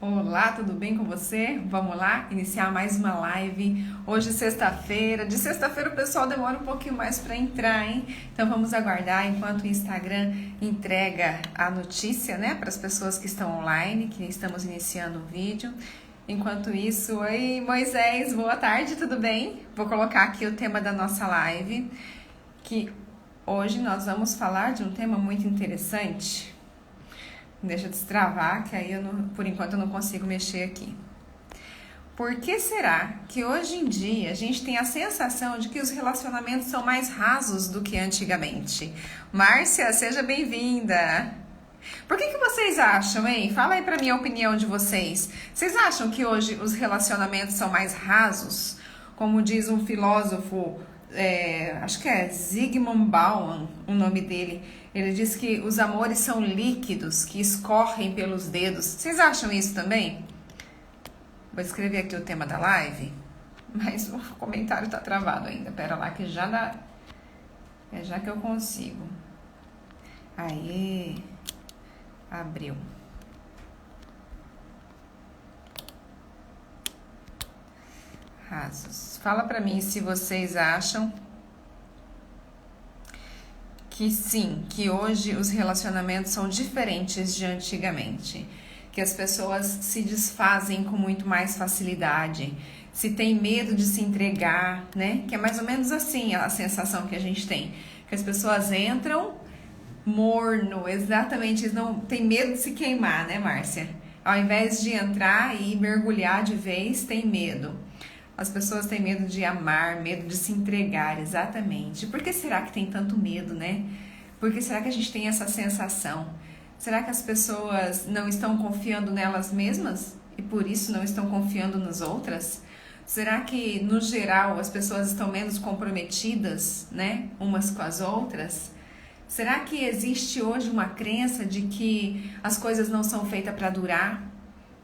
Olá, tudo bem com você? Vamos lá iniciar mais uma live. Hoje, sexta-feira. De sexta-feira o pessoal demora um pouquinho mais para entrar, hein? Então vamos aguardar enquanto o Instagram entrega a notícia, né, para as pessoas que estão online, que estamos iniciando o vídeo. Enquanto isso, oi Moisés, boa tarde, tudo bem? Vou colocar aqui o tema da nossa live, que hoje nós vamos falar de um tema muito interessante. Deixa eu destravar, que aí por enquanto eu não consigo mexer aqui. Por que será que hoje em dia a gente tem a sensação de que os relacionamentos são mais rasos do que antigamente? Márcia, seja bem-vinda! Por que vocês acham, hein? Fala aí pra mim a opinião de vocês. Vocês acham que hoje os relacionamentos são mais rasos? Como diz um filósofo, acho que é Zygmunt Bauman, o nome dele. Ele diz que os amores são líquidos, que escorrem pelos dedos. Vocês acham isso também? Vou escrever aqui o tema da live, mas o comentário tá travado ainda. Pera lá que já dá. É já que eu consigo. Aê! Abriu. Rasos. Fala pra mim se vocês acham que sim, que hoje os relacionamentos são diferentes de antigamente, que as pessoas se desfazem com muito mais facilidade, se tem medo de se entregar, né? Que é mais ou menos assim a sensação que a gente tem, que as pessoas entram morno, exatamente, eles não tem medo de se queimar, né, Márcia? Ao invés de entrar e mergulhar de vez, tem medo. As pessoas têm medo de amar, medo de se entregar, exatamente. Por que será que tem tanto medo, né? Por que será que a gente tem essa sensação? Será que as pessoas não estão confiando nelas mesmas e por isso não estão confiando nas outras? Será que, no geral, as pessoas estão menos comprometidas, né, umas com as outras? Será que existe hoje uma crença de que as coisas não são feitas para durar?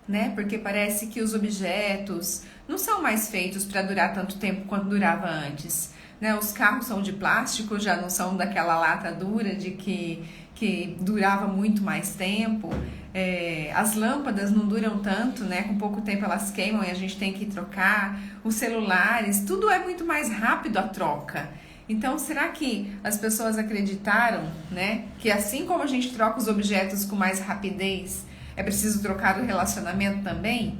Né? Porque parece que os objetos não são mais feitos para durar tanto tempo quanto durava antes, né? Os carros são de plástico, já não são daquela lata dura de que durava muito mais tempo. As lâmpadas não duram tanto, né? Com pouco tempo elas queimam e a gente tem que trocar. Os celulares, tudo é muito mais rápido a troca. Então, será que as pessoas acreditaram, né, que assim como a gente troca os objetos com mais rapidez, é preciso trocar o relacionamento também?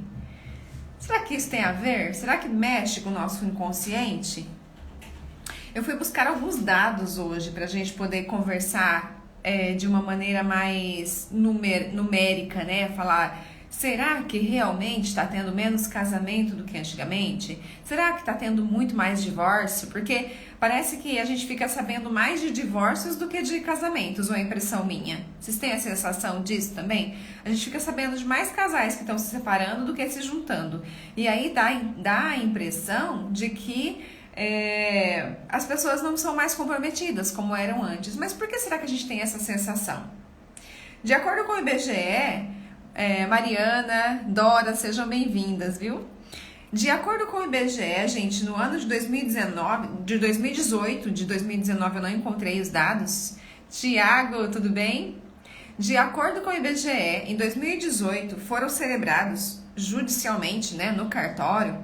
Será que isso tem a ver? Será que mexe com o nosso inconsciente? Eu fui buscar alguns dados hoje para a gente poder conversar de uma maneira mais numérica, né? Falar, será que realmente está tendo menos casamento do que antigamente? Será que está tendo muito mais divórcio? Porque parece que a gente fica sabendo mais de divórcios do que de casamentos, ou é impressão minha? Vocês têm a sensação disso também? A gente fica sabendo de mais casais que estão se separando do que se juntando. E aí dá a impressão de que as pessoas não são mais comprometidas como eram antes. Mas por que será que a gente tem essa sensação? De acordo com o IBGE, Mariana, Dora, sejam bem-vindas, viu? De acordo com o IBGE, gente, no ano de 2018, de 2019 eu não encontrei os dados. Tiago, tudo bem? De acordo com o IBGE, em 2018 foram celebrados judicialmente, né, no cartório,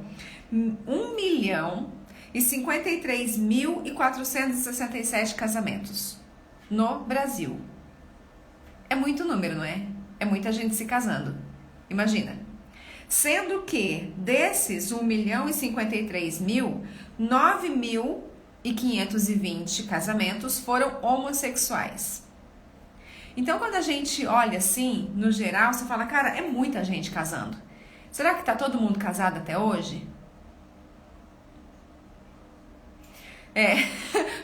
1.053.467 casamentos no Brasil. É muito número, não é? É muita gente se casando. Imagina. Sendo que desses 1.053.000, 9.520 casamentos foram homossexuais. Então, quando a gente olha assim, no geral, você fala, cara, é muita gente casando. Será que tá todo mundo casado até hoje?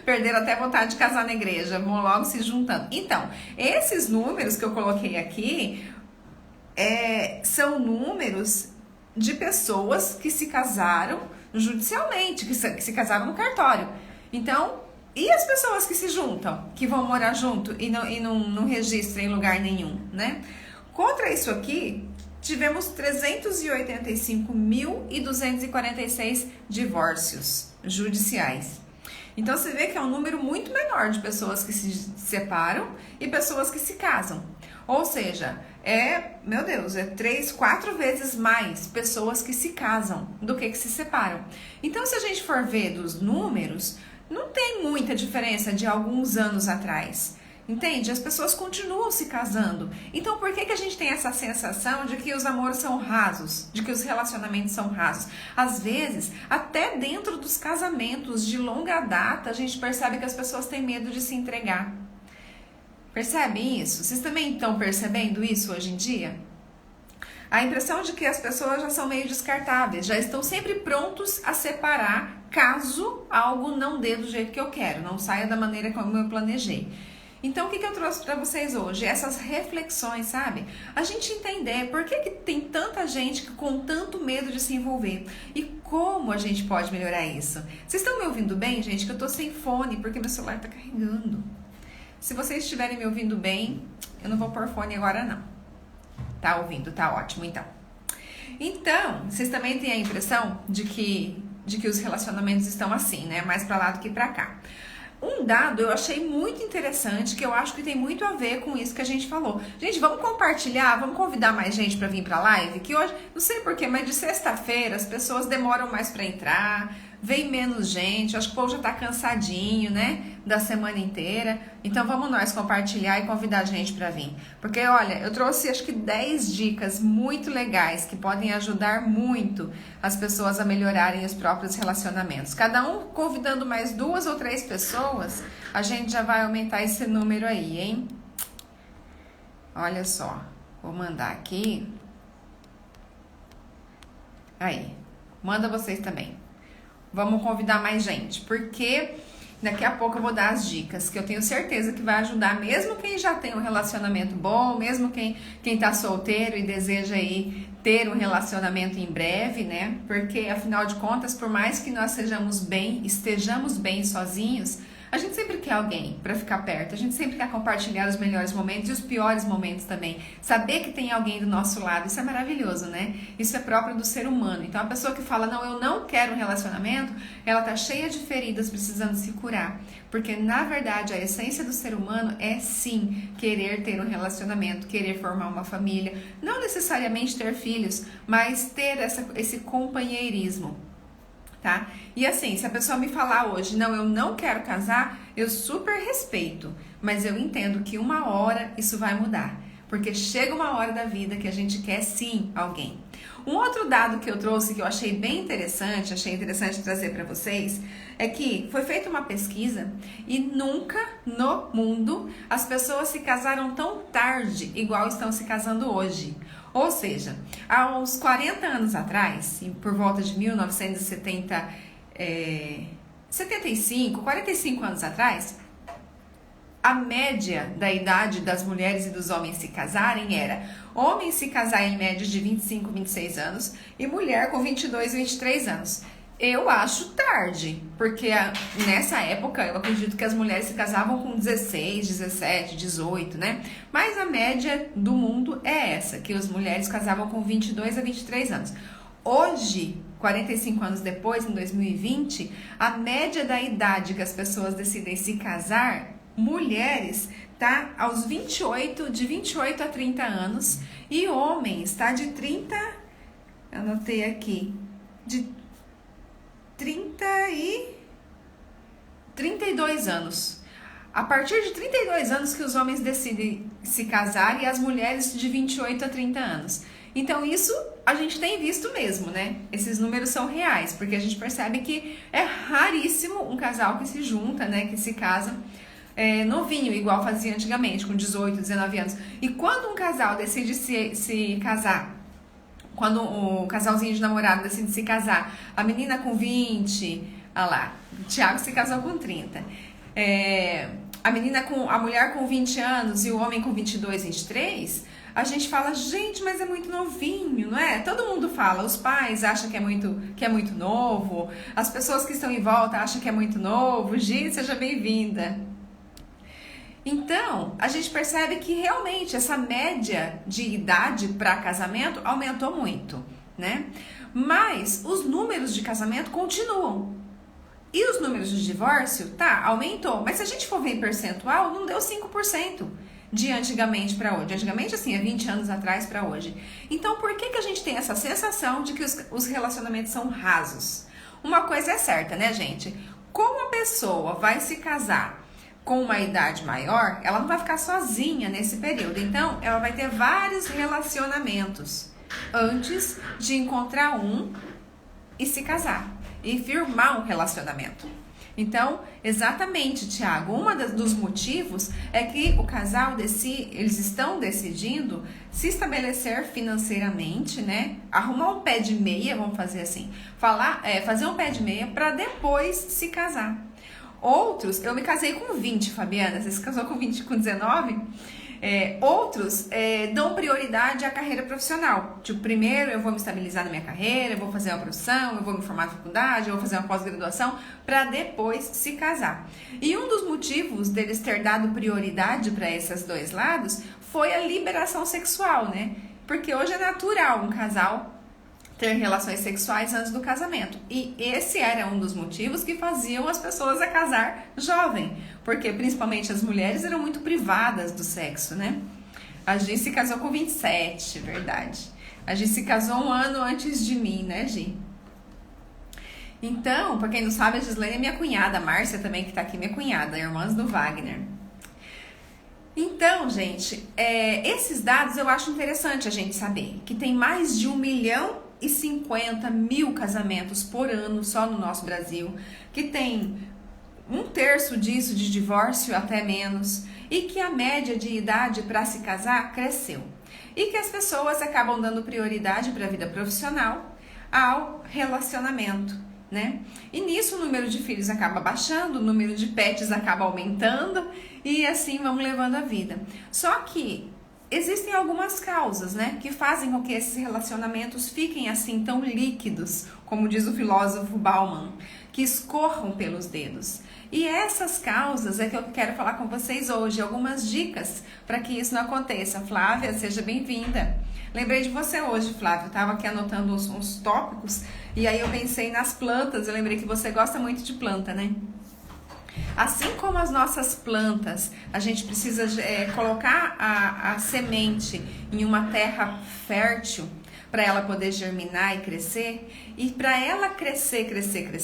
Perderam até vontade de casar na igreja, vão logo se juntando. Então, esses números que eu coloquei aqui são números de pessoas que se casaram judicialmente, que se casaram no cartório. Então, e as pessoas que se juntam, que vão morar junto e não registram em lugar nenhum, né? Contra isso aqui, tivemos 385.246 divórcios judiciais. Então, você vê que é um número muito menor de pessoas que se separam e pessoas que se casam. Ou seja, meu Deus, 3, 4 vezes mais pessoas que se casam do que se separam. Então, se a gente for ver dos números, não tem muita diferença de alguns anos atrás. Entende? As pessoas continuam se casando. Então, por que a gente tem essa sensação de que os namoros são rasos? De que os relacionamentos são rasos? Às vezes, até dentro dos casamentos de longa data, a gente percebe que as pessoas têm medo de se entregar. Percebem isso? Vocês também estão percebendo isso hoje em dia? A impressão de que as pessoas já são meio descartáveis, já estão sempre prontos a separar caso algo não dê do jeito que eu quero, não saia da maneira como eu planejei. Então, o que eu trouxe para vocês hoje? Essas reflexões, sabe? A gente entender por que tem tanta gente com tanto medo de se envolver e como a gente pode melhorar isso. Vocês estão me ouvindo bem, gente? Que eu tô sem fone porque meu celular tá carregando. Se vocês estiverem me ouvindo bem, eu não vou pôr fone agora não. Tá ouvindo? Tá ótimo, então. Então, vocês também têm a impressão de que os relacionamentos estão assim, né? Mais pra lá do que pra cá. Um dado eu achei muito interessante, que eu acho que tem muito a ver com isso que a gente falou. Gente, vamos compartilhar, vamos convidar mais gente para vir para a live, que hoje, não sei porquê, mas de sexta-feira as pessoas demoram mais para entrar, vem menos gente, acho que o povo já tá cansadinho, né, da semana inteira. Então vamos nós compartilhar e convidar a gente para vir. Porque olha, eu trouxe acho que 10 dicas muito legais que podem ajudar muito as pessoas a melhorarem os próprios relacionamentos. Cada um convidando mais 2 ou 3 pessoas, a gente já vai aumentar esse número aí, hein? Olha só, vou mandar aqui. Aí, manda vocês também. Vamos convidar mais gente, porque daqui a pouco eu vou dar as dicas que eu tenho certeza que vai ajudar mesmo quem já tem um relacionamento bom, mesmo quem tá solteiro e deseja aí ter um relacionamento em breve, né? Porque afinal de contas, por mais que nós estejamos bem sozinhos, a gente sempre quer alguém para ficar perto, a gente sempre quer compartilhar os melhores momentos e os piores momentos também. Saber que tem alguém do nosso lado, isso é maravilhoso, né? Isso é próprio do ser humano. Então a pessoa que fala, não, eu não quero um relacionamento, ela tá cheia de feridas precisando se curar. Porque na verdade a essência do ser humano é sim querer ter um relacionamento, querer formar uma família, não necessariamente ter filhos, mas ter esse companheirismo. Tá? E assim, se a pessoa me falar hoje, não, eu não quero casar, eu super respeito, mas eu entendo que uma hora isso vai mudar, porque chega uma hora da vida que a gente quer sim alguém. Um outro dado que eu trouxe que eu achei bem interessante, trazer para vocês, é que foi feita uma pesquisa e nunca no mundo as pessoas se casaram tão tarde igual estão se casando hoje. Ou seja, há uns 40 anos atrás, por volta de 45 anos atrás, a média da idade das mulheres e dos homens se casarem era homem se casar em média de 25, 26 anos e mulher com 22, 23 anos. Eu acho tarde, porque nessa época eu acredito que as mulheres se casavam com 16, 17, 18, né? Mas a média do mundo é essa, que as mulheres casavam com 22 a 23 anos. Hoje, 45 anos depois, em 2020, a média da idade que as pessoas decidem se casar, mulheres, tá aos de 28 a 30 anos, e homens, tá de 30, eu anotei aqui, de 32 anos. A partir de 32 anos que os homens decidem se casar e as mulheres de 28 a 30 anos. Então isso a gente tem visto mesmo, né? Esses números são reais, porque a gente percebe que é raríssimo um casal que se junta, né? Que se casa novinho, igual fazia antigamente, com 18, 19 anos. E quando um casal decide se casar, quando o casalzinho de namorado decide se casar, a menina com 20, olha lá, o Thiago se casou com 30. A mulher com 20 anos e o homem com 22, 23, a gente fala, gente, mas é muito novinho, não é? Todo mundo fala, os pais acham que é muito novo, as pessoas que estão em volta acham que é muito novo. Gi, seja bem-vinda. Então, a gente percebe que realmente essa média de idade para casamento aumentou muito, né? Mas os números de casamento continuam. E os números de divórcio, aumentou. Mas se a gente for ver em percentual, não deu 5%. de antigamente para hoje. Antigamente, assim, é 20 anos atrás para hoje. Então, por que a gente tem essa sensação de que os relacionamentos são rasos? Uma coisa é certa, né, gente? Como a pessoa vai se casar com uma idade maior, ela não vai ficar sozinha nesse período. Então, ela vai ter vários relacionamentos antes de encontrar um e se casar e firmar um relacionamento. Então, exatamente, Tiago, dos motivos é que o casal eles estão decidindo se estabelecer financeiramente, né? Arrumar um pé de meia, vamos fazer assim, fazer um pé de meia para depois se casar. Outros, eu me casei com 20, Fabiana, você se casou com 20, com 19? Outros dão prioridade à carreira profissional. Tipo, primeiro eu vou me estabilizar na minha carreira, eu vou fazer uma profissão, eu vou me formar na faculdade, eu vou fazer uma pós-graduação, para depois se casar. E um dos motivos deles ter dado prioridade para esses dois lados foi a liberação sexual, né? Porque hoje é natural um casal ter relações sexuais antes do casamento. E esse era um dos motivos que faziam as pessoas a casar jovem. Porque principalmente as mulheres eram muito privadas do sexo, né? A Gi se casou com 27, verdade. A Gi se casou um ano antes de mim, né, Gi? Então, pra quem não sabe, a Gislene é minha cunhada, a Márcia também, que tá aqui, minha cunhada, irmãs do Wagner. Então, gente, esses dados eu acho interessante a gente saber, que tem mais de 1.050.000 casamentos por ano só no nosso Brasil, que tem 1/3 disso de divórcio, até menos, e que a média de idade para se casar cresceu. E que as pessoas acabam dando prioridade para a vida profissional ao relacionamento, né? E nisso o número de filhos acaba baixando, o número de pets acaba aumentando e assim vamos levando a vida. Só que existem algumas causas, né, que fazem com que esses relacionamentos fiquem assim tão líquidos, como diz o filósofo Bauman, que escorram pelos dedos. E essas causas é que eu quero falar com vocês hoje, algumas dicas para que isso não aconteça. Flávia, seja bem-vinda. Lembrei de você hoje, Flávia, eu estava aqui anotando uns tópicos e aí eu pensei nas plantas, eu lembrei que você gosta muito de planta, né? Assim como as nossas plantas, a gente precisa colocar a semente em uma terra fértil para ela poder germinar e crescer. E para ela crescer,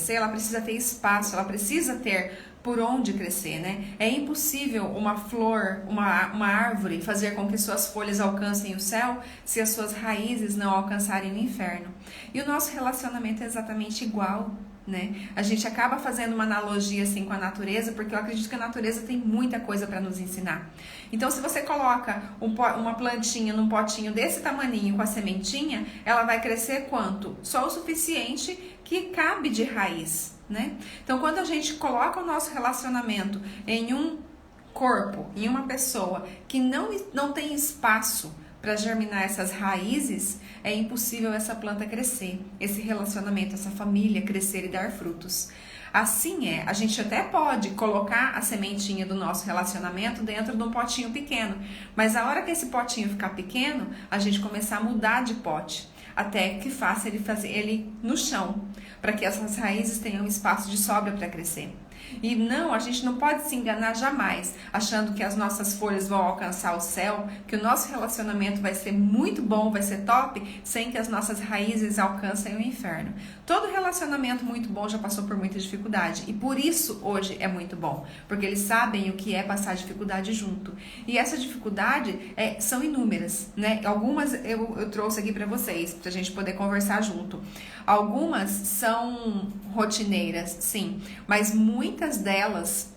ela precisa ter espaço, ela precisa ter por onde crescer, né? É impossível uma flor, uma árvore fazer com que suas folhas alcancem o céu se as suas raízes não alcançarem o inferno. E o nosso relacionamento é exatamente igual, né? A gente acaba fazendo uma analogia assim com a natureza, porque eu acredito que a natureza tem muita coisa para nos ensinar. Então, se você coloca uma plantinha num potinho desse tamaninho com a sementinha, ela vai crescer quanto? Só o suficiente que cabe de raiz, né? Então, quando a gente coloca o nosso relacionamento em um corpo, em uma pessoa que não tem espaço para germinar essas raízes, é impossível essa planta crescer, esse relacionamento, essa família crescer e dar frutos. Assim a gente até pode colocar a sementinha do nosso relacionamento dentro de um potinho pequeno, mas a hora que esse potinho ficar pequeno, a gente começar a mudar de pote, até que faça ele no chão, para que essas raízes tenham espaço de sobra para crescer. E não, a gente não pode se enganar jamais, achando que as nossas folhas vão alcançar o céu, que o nosso relacionamento vai ser muito bom, vai ser top, sem que as nossas raízes alcancem o inferno. Todo relacionamento muito bom já passou por muita dificuldade, e por isso hoje é muito bom, porque eles sabem o que é passar dificuldade junto. E essa dificuldade são inúmeras, né? Algumas eu trouxe aqui para vocês, pra gente poder conversar junto. Algumas são rotineiras, sim, mas muitas delas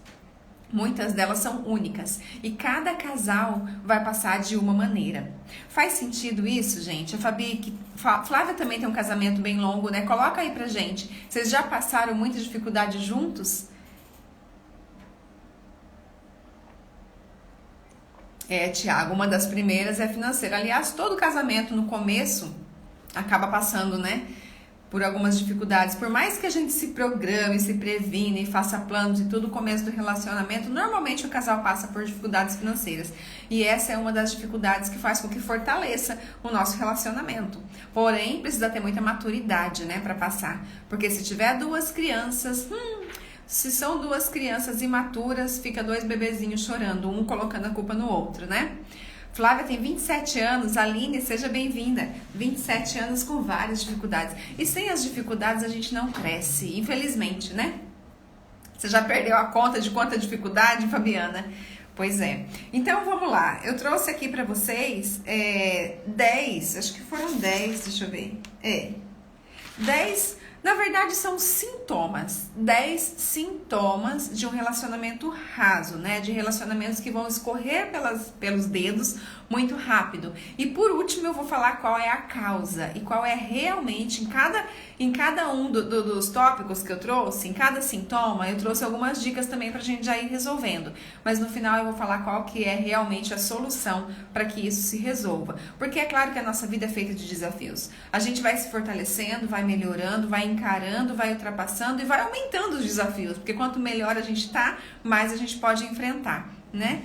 são únicas e cada casal vai passar de uma maneira. Faz sentido isso, gente? A Flávia também tem um casamento bem longo, né? Coloca aí pra gente. Vocês já passaram muita dificuldade juntos? Tiago, uma das primeiras é financeira. Aliás, todo casamento no começo acaba passando, né, por algumas dificuldades. Por mais que a gente se programe, se previne e faça planos e tudo, no começo do relacionamento, normalmente o casal passa por dificuldades financeiras. E essa é uma das dificuldades que faz com que fortaleça o nosso relacionamento. Porém, precisa ter muita maturidade, né, para passar. Porque se tiver 2 crianças, Se são duas crianças imaturas, fica dois bebezinhos chorando, um colocando a culpa no outro, né? Flávia tem 27 anos, Aline, seja bem-vinda. 27 anos com várias dificuldades. E sem as dificuldades a gente não cresce, infelizmente, né? Você já perdeu a conta de quanta dificuldade, Fabiana? Pois é. Então vamos lá. Eu trouxe aqui para vocês 10, acho que foram 10, deixa eu ver. 10, na verdade são sintomas. 10 sintomas de um relacionamento raso, né? De relacionamentos que vão escorrer pelos dedos muito rápido. E por último eu vou falar qual é a causa e qual é realmente, em cada um dos tópicos que eu trouxe, em cada sintoma, eu trouxe algumas dicas também pra gente já ir resolvendo. Mas no final eu vou falar qual que é realmente a solução para que isso se resolva. Porque é claro que a nossa vida é feita de desafios. A gente vai se fortalecendo, vai melhorando, vai encarando, vai ultrapassando e vai aumentando os desafios. Porque quanto melhor a gente tá, mais a gente pode enfrentar, né?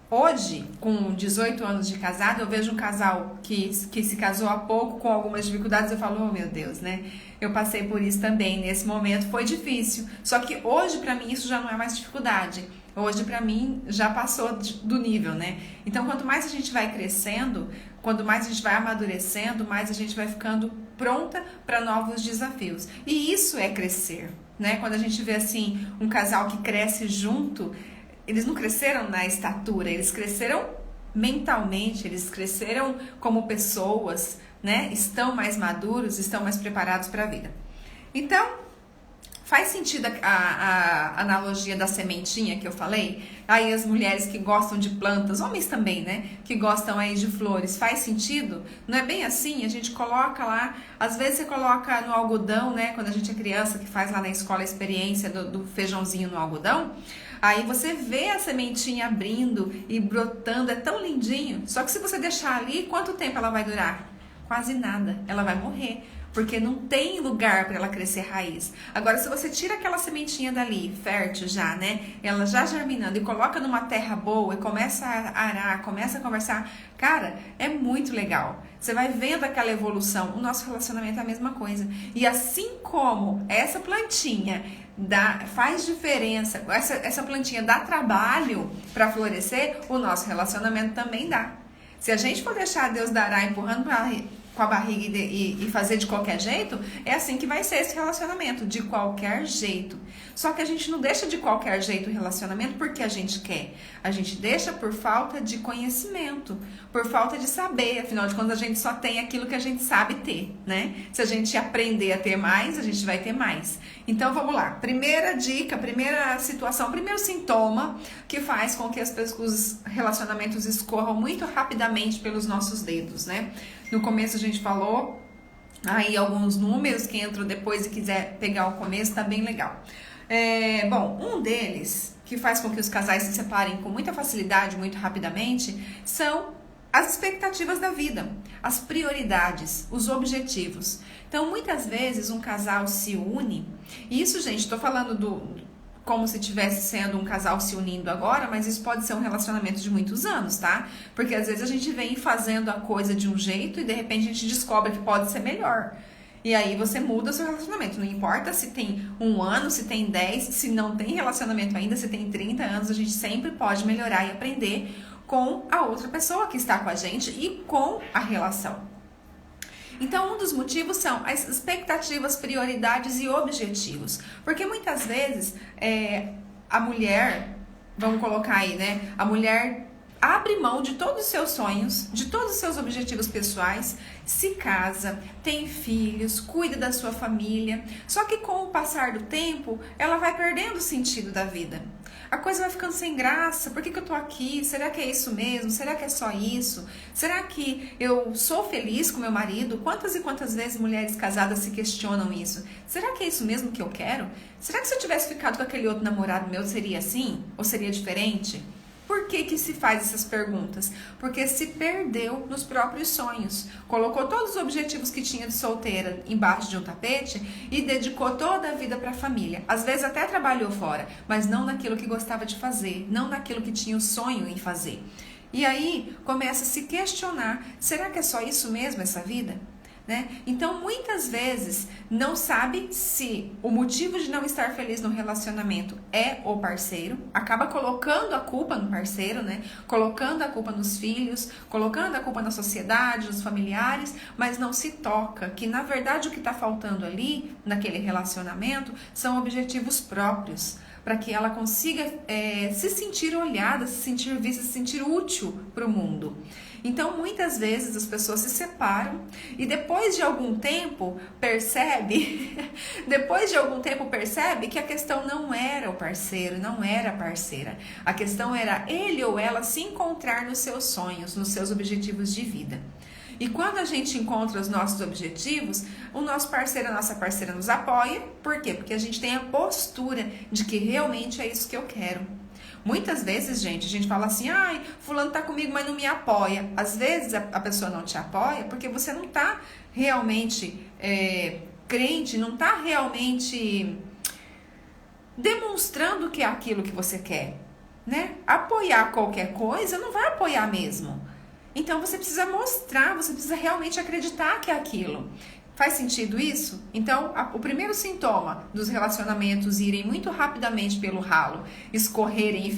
Hoje, com 18 anos de casado, eu vejo um casal que se casou há pouco com algumas dificuldades. Eu falo, oh meu Deus, né? Eu passei por isso também. Nesse momento foi difícil. Só que hoje, pra mim, isso já não é mais dificuldade. Hoje, pra mim, já passou do nível, né? Então, quanto mais a gente vai crescendo, quanto mais a gente vai amadurecendo, mais a gente vai ficando pronta para novos desafios. E isso é crescer, né? Quando a gente vê, assim, um casal que cresce junto, eles não cresceram na estatura, eles cresceram mentalmente, eles cresceram como pessoas, né? Estão mais maduros, estão mais preparados para a vida. Então, faz sentido a analogia da sementinha que eu falei? Aí as mulheres que gostam de plantas, homens também, né? Que gostam aí de flores, faz sentido? Não é bem assim? A gente coloca lá, às vezes você coloca no algodão, né? Quando a gente é criança, que faz lá na escola a experiência do feijãozinho no algodão. Aí você vê a sementinha abrindo e brotando, é tão lindinho. Só que se você deixar ali, quanto tempo ela vai durar? Quase nada, ela vai morrer. Porque não tem lugar para ela crescer raiz. Agora, se você tira aquela sementinha dali, fértil já, né? Ela já germinando e coloca numa terra boa e começa a arar, começa a conversar, cara, é muito legal. Você vai vendo aquela evolução. O nosso relacionamento é a mesma coisa. E assim como essa plantinha faz diferença, essa plantinha dá trabalho para florescer, o nosso relacionamento também dá. Se a gente for deixar Deus dará empurrando com a barriga e fazer de qualquer jeito, é assim que vai ser esse relacionamento, de qualquer jeito. Só que a gente não deixa de qualquer jeito o relacionamento porque a gente quer. A gente deixa por falta de conhecimento, por falta de saber. Afinal de contas, a gente só tem aquilo que a gente sabe ter, né? Se a gente aprender a ter mais, a gente vai ter mais. Então, vamos lá. Primeira dica, primeira situação, primeiro sintoma que faz com que os relacionamentos escorram muito rapidamente pelos nossos dedos, né? No começo a gente falou aí alguns números, quem entrou depois e quiser pegar o começo, tá bem legal. Bom, um deles que faz com que os casais se separem com muita facilidade, muito rapidamente, são as expectativas da vida, as prioridades, os objetivos. Então, muitas vezes um casal se une, e isso, gente, estou falando como se estivesse sendo um casal se unindo agora, mas isso pode ser um relacionamento de muitos anos, tá? Porque às vezes a gente vem fazendo a coisa de um jeito e de repente a gente descobre que pode ser melhor. E aí você muda o seu relacionamento. Não importa se tem 1 ano, se tem 10, se não tem relacionamento ainda, se tem 30 anos, a gente sempre pode melhorar e aprender com a outra pessoa que está com a gente e com a relação. Então, um dos motivos são as expectativas, prioridades e objetivos. Porque muitas vezes a mulher, vamos colocar aí, né? A mulher abre mão de todos os seus sonhos, de todos os seus objetivos pessoais, se casa, tem filhos, cuida da sua família. Só que com o passar do tempo, ela vai perdendo o sentido da vida. A coisa vai ficando sem graça. Por que eu tô aqui? Será que é isso mesmo? Será que é só isso? Será que eu sou feliz com meu marido? Quantas e quantas vezes mulheres casadas se questionam isso? Será que é isso mesmo que eu quero? Será que se eu tivesse ficado com aquele outro namorado meu, seria assim? Ou seria diferente? Por que se faz essas perguntas? Porque se perdeu nos próprios sonhos. Colocou todos os objetivos que tinha de solteira embaixo de um tapete e dedicou toda a vida para a família. Às vezes até trabalhou fora, mas não naquilo que gostava de fazer, não naquilo que tinha o sonho em fazer. E aí começa a se questionar, será que é só isso mesmo essa vida? né? Então, muitas vezes, não sabe se o motivo de não estar feliz no relacionamento é o parceiro, acaba colocando a culpa no parceiro, né? Colocando a culpa nos filhos, colocando a culpa na sociedade, nos familiares, mas não se toca que, na verdade, o que está faltando ali, naquele relacionamento, são objetivos próprios, para que ela consiga se sentir olhada, se sentir vista, se sentir útil para o mundo. Então, muitas vezes as pessoas se separam e depois de algum tempo percebe que a questão não era o parceiro, não era a parceira. A questão era ele ou ela se encontrar nos seus sonhos, nos seus objetivos de vida. E quando a gente encontra os nossos objetivos, o nosso parceiro, a nossa parceira nos apoia. Por quê? Porque a gente tem a postura de que realmente é isso que eu quero. Muitas vezes, gente, a gente fala assim, ai, fulano tá comigo, mas não me apoia. Às vezes a pessoa não te apoia porque você não tá realmente crente, não tá realmente demonstrando que é aquilo que você quer, né? Apoiar qualquer coisa não vai apoiar mesmo. Então você precisa mostrar, você precisa realmente acreditar que é aquilo. Faz sentido isso? Então, o primeiro sintoma dos relacionamentos irem muito rapidamente pelo ralo, escorrerem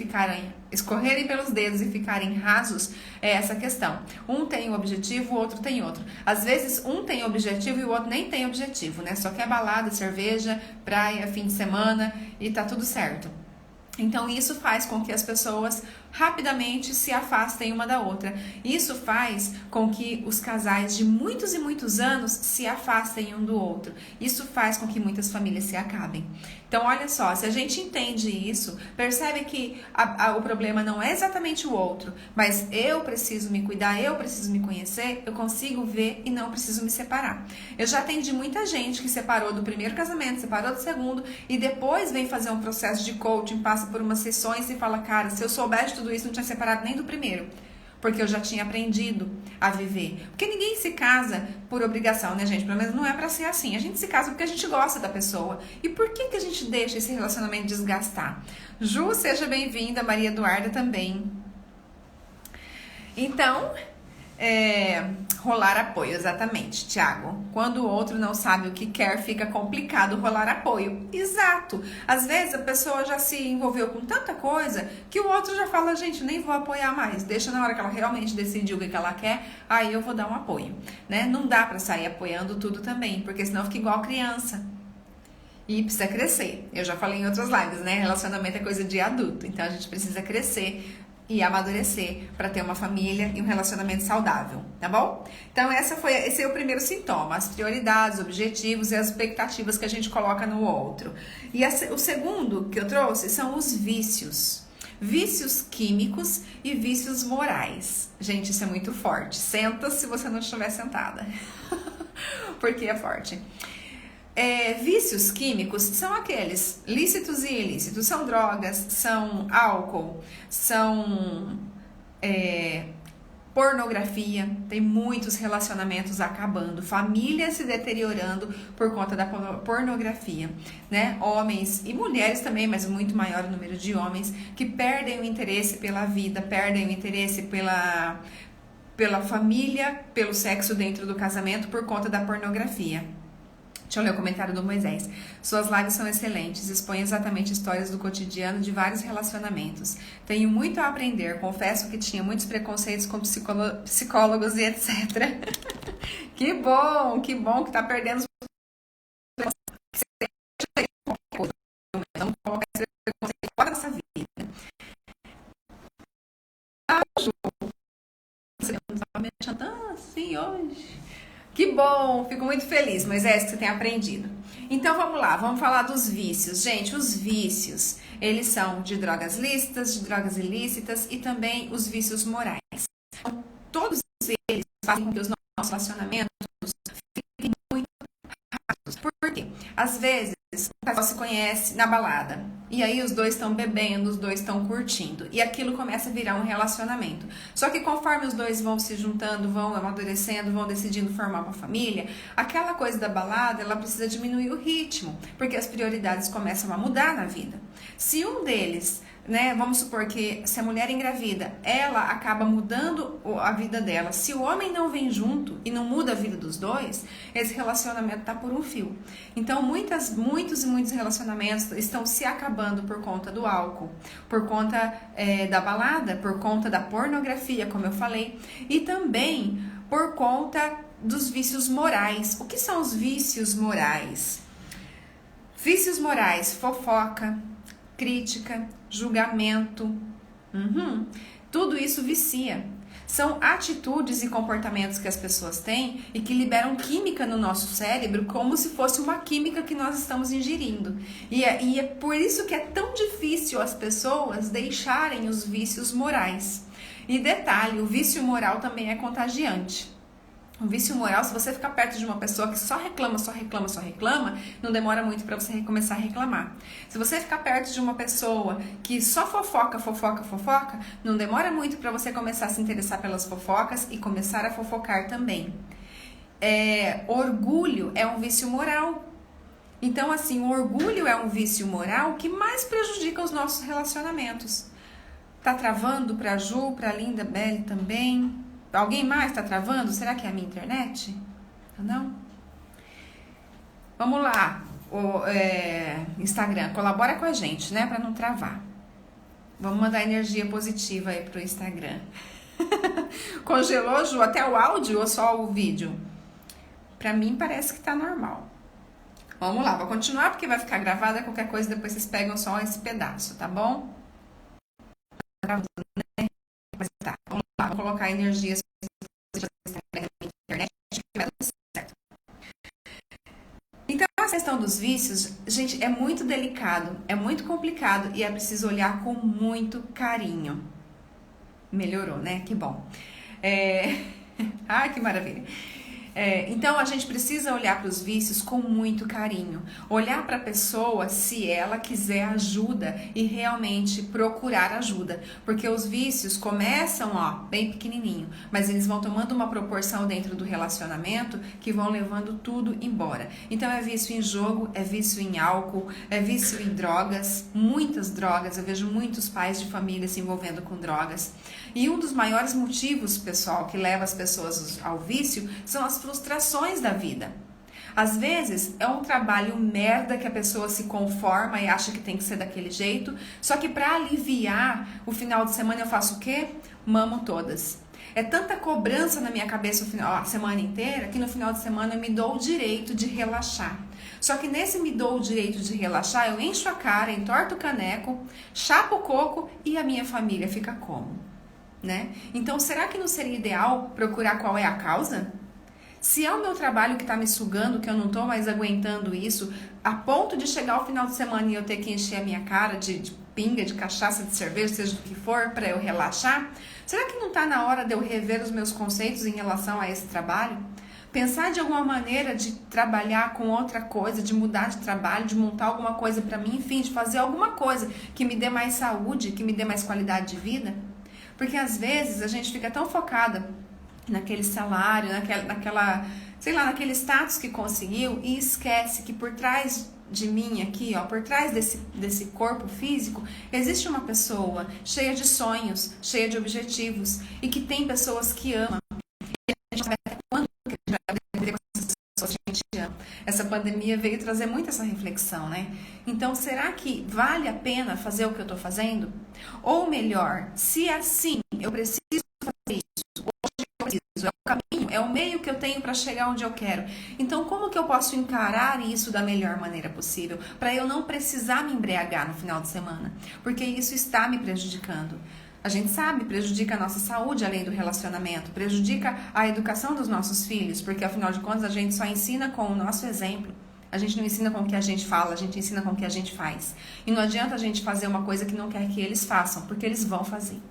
pelos dedos e ficarem rasos, é essa questão. Um tem um objetivo, o outro tem outro. Às vezes, um tem objetivo e o outro nem tem objetivo, né? Só quer balada, cerveja, praia, fim de semana e tá tudo certo. Então, isso faz com que as pessoas rapidamente se afastem uma da outra. Isso faz com que os casais de muitos e muitos anos se afastem um do outro. Isso faz com que muitas famílias se acabem. Então, olha só, se a gente entende isso, percebe que o problema não é exatamente o outro, mas eu preciso me cuidar, eu preciso me conhecer, eu consigo ver e não preciso me separar. Eu já atendi muita gente que separou do primeiro casamento, separou do segundo e depois vem fazer um processo de coaching, passa por umas sessões e fala, cara, se eu soubesse tudo isso, não tinha separado nem do primeiro. Porque eu já tinha aprendido a viver. Porque ninguém se casa por obrigação, né, gente? Pelo menos não é pra ser assim. A gente se casa porque a gente gosta da pessoa. E por que a gente deixa esse relacionamento desgastar? Ju, seja bem-vinda. Maria Eduarda também. Então, rolar apoio, exatamente, Tiago. Quando o outro não sabe o que quer, fica complicado rolar apoio. Exato. Às vezes a pessoa já se envolveu com tanta coisa que o outro já fala, gente, nem vou apoiar mais. Deixa na hora que ela realmente decidir o que ela quer, aí eu vou dar um apoio, né? Não dá pra sair apoiando tudo também, porque senão fica igual criança. E precisa crescer. Eu já falei em outras lives, né? Relacionamento é coisa de adulto, então a gente precisa crescer e amadurecer para ter uma família e um relacionamento saudável, tá bom? Então esse é o primeiro sintoma, as prioridades, objetivos e as expectativas que a gente coloca no outro. E o segundo que eu trouxe são os vícios. Vícios químicos e vícios morais. Gente, isso é muito forte. Senta se você não estiver sentada, porque é forte. Vícios químicos são aqueles lícitos e ilícitos, são drogas, são álcool, são pornografia. Tem muitos relacionamentos acabando, famílias se deteriorando por conta da pornografia, né? Homens e mulheres também, mas muito maior o número de homens que perdem o interesse pela vida, perdem o interesse pela família, pelo sexo dentro do casamento por conta da pornografia. Deixa eu ler o comentário do Moisés. Suas lives são excelentes, expõem exatamente histórias do cotidiano de vários relacionamentos. Tenho muito a aprender, confesso que tinha muitos preconceitos com psicólogos e etc. Que bom que tá perdendo os preconceitos. Vamos colocar esse preconceito fora da nossa vida. Ju, você não estava me achando assim hoje. Que bom, fico muito feliz, Moisés, que você tenha aprendido. Então vamos lá, vamos falar dos vícios. Gente, os vícios, eles são de drogas lícitas, de drogas ilícitas e também os vícios morais. Então, todos eles fazem com que os nossos relacionamentos fiquem muito rápidos. Por quê? Às vezes, o casal se conhece na balada. E aí os dois estão bebendo, os dois estão curtindo. E aquilo começa a virar um relacionamento. Só que conforme os dois vão se juntando, vão amadurecendo, vão decidindo formar uma família, aquela coisa da balada, ela precisa diminuir o ritmo. Porque as prioridades começam a mudar na vida. Se um deles né? Vamos supor que se a mulher engravida, ela acaba mudando a vida dela. Se o homem não vem junto e não muda a vida dos dois, esse relacionamento tá por um fio. Então, muitos e muitos relacionamentos estão se acabando por conta do álcool, por conta da balada, por conta da pornografia, como eu falei, e também por conta dos vícios morais. O que são os vícios morais? Vícios morais: fofoca, crítica, julgamento. Tudo isso vicia. São atitudes e comportamentos que as pessoas têm e que liberam química no nosso cérebro como se fosse uma química que nós estamos ingerindo. E é por isso que é tão difícil as pessoas deixarem os vícios morais. E detalhe, o vício moral também é contagiante. O vício moral, se você ficar perto de uma pessoa que só reclama, não demora muito para você começar a reclamar. Se você ficar perto de uma pessoa que só fofoca, não demora muito para você começar a se interessar pelas fofocas e começar a fofocar também. Orgulho é um vício moral. Então, assim, o orgulho é um vício moral que mais prejudica os nossos relacionamentos. Tá travando pra Ju, pra Linda, Belly também? Alguém mais tá travando? Será que é a minha internet? Não? Vamos lá. Instagram, colabora com a gente, né? Pra não travar. Vamos mandar energia positiva aí pro Instagram. Congelou, Ju, até o áudio ou só o vídeo? Pra mim parece que tá normal. Vamos lá, vou continuar porque vai ficar gravada. Qualquer coisa depois vocês pegam só esse pedaço, tá bom? Mas tá, vamos lá, vou colocar energias na internet que vai dar certo. Então, a questão dos vícios, gente, é muito delicado, é muito complicado e é preciso olhar com muito carinho. Melhorou, né? Que bom. Ai, que maravilha. Então, a gente precisa olhar para os vícios com muito carinho. Olhar para a pessoa se ela quiser ajuda e realmente procurar ajuda. Porque os vícios começam, bem pequenininho, mas eles vão tomando uma proporção dentro do relacionamento que vão levando tudo embora. Então, é vício em jogo, é vício em álcool, é vício em drogas, muitas drogas. Eu vejo muitos pais de família se envolvendo com drogas. E um dos maiores motivos, pessoal, que leva as pessoas ao vício são as frustrações da vida. Às vezes é um trabalho merda que a pessoa se conforma e acha que tem que ser daquele jeito, só que para aliviar o final de semana eu faço o quê? Mamo todas. É tanta cobrança na minha cabeça a semana inteira que no final de semana eu me dou o direito de relaxar. Só que nesse me dou o direito de relaxar, eu encho a cara, entorto o caneco, chapo o coco e a minha família fica como? Né? Então, será que não seria ideal procurar qual é a causa? Se é o meu trabalho que está me sugando, que eu não estou mais aguentando isso, a ponto de chegar ao final de semana e eu ter que encher a minha cara de pinga, de cachaça, de cerveja, seja do que for, para eu relaxar, será que não está na hora de eu rever os meus conceitos em relação a esse trabalho? Pensar de alguma maneira de trabalhar com outra coisa, de mudar de trabalho, de montar alguma coisa para mim, enfim, de fazer alguma coisa que me dê mais saúde, que me dê mais qualidade de vida? Porque às vezes a gente fica tão focada naquele salário, naquele status que conseguiu e esquece que por trás de mim aqui, por trás desse corpo físico, existe uma pessoa cheia de sonhos, cheia de objetivos e que tem pessoas que amam. E a gente sabe até quando que a gente vai viver com essas pessoas que a gente ama. Essa pandemia veio trazer muito essa reflexão, né? Então, será que vale a pena fazer o que eu estou fazendo? Ou melhor, se assim eu preciso fazer isso, hoje eu preciso, é o caminho, é o meio que eu tenho para chegar onde eu quero. Então, como que eu posso encarar isso da melhor maneira possível, para eu não precisar me embriagar no final de semana? Porque isso está me prejudicando. A gente sabe, prejudica a nossa saúde além do relacionamento, prejudica a educação dos nossos filhos, porque afinal de contas a gente só ensina com o nosso exemplo. A gente não ensina com o que a gente fala, a gente ensina com o que a gente faz. E não adianta a gente fazer uma coisa que não quer que eles façam, porque eles vão fazer,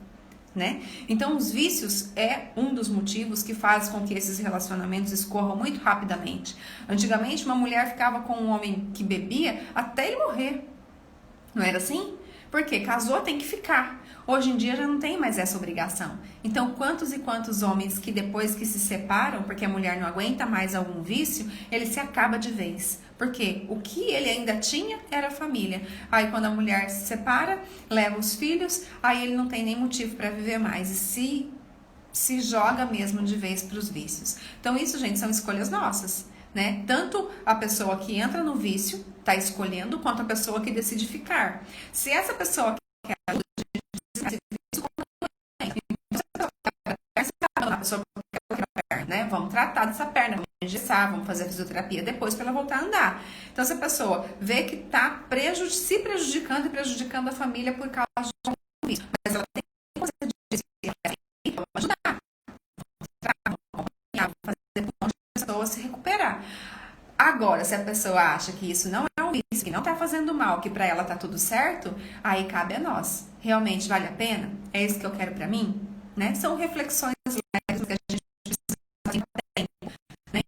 né? Então, os vícios é um dos motivos que faz com que esses relacionamentos escorram muito rapidamente. Antigamente, uma mulher ficava com um homem que bebia até ele morrer. Não era assim? Porque casou tem que ficar. Hoje em dia já não tem mais essa obrigação. Então, quantos e quantos homens que depois que se separam, porque a mulher não aguenta mais algum vício, ele se acaba de vez. Porque o que ele ainda tinha era a família. Aí quando a mulher se separa, leva os filhos, aí ele não tem nem motivo para viver mais. E se joga mesmo de vez para os vícios. Então isso, gente, são escolhas nossas, né? Tanto a pessoa que entra no vício está escolhendo, quanto a pessoa que decide ficar. Se essa pessoa que quer ajuda, a pessoa né? Vamos tratar dessa perna, vamos engessar, vamos fazer a fisioterapia depois para ela voltar a andar. Então, se a pessoa vê que está se prejudicando e prejudicando a família por causa de um vício, mas ela tem que ajudar, fazer a pessoa se recuperar. Agora, se a pessoa acha que isso não é um vício, que não está fazendo mal, que para ela está tudo certo, aí cabe a nós. Realmente vale a pena? É isso que eu quero para mim? Né? São reflexões que a gente precisa fazer tempo, né?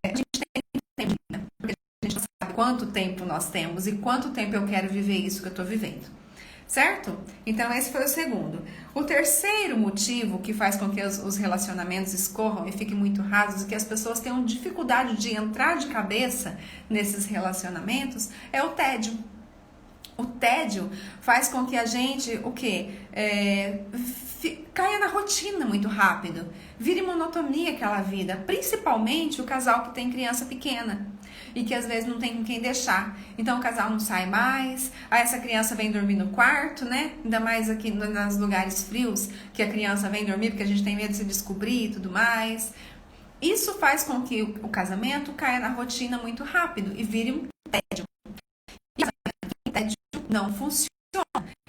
A gente tem tempo, né? Porque a gente não sabe quanto tempo nós temos e quanto tempo eu quero viver isso que eu estou vivendo. Certo? Então esse foi o segundo. O terceiro motivo que faz com que os relacionamentos escorram e fiquem muito rasos e que as pessoas tenham dificuldade de entrar de cabeça nesses relacionamentos é o tédio. O tédio faz com que a gente, caia na rotina muito rápido, vire monotonia aquela vida, principalmente o casal que tem criança pequena e que às vezes não tem com quem deixar. Então o casal não sai mais, aí essa criança vem dormir no quarto, né? Ainda mais aqui nos lugares frios, que a criança vem dormir porque a gente tem medo de se descobrir e tudo mais. Isso faz com que o casamento caia na rotina muito rápido e vire um tédio. E o tédio não funciona.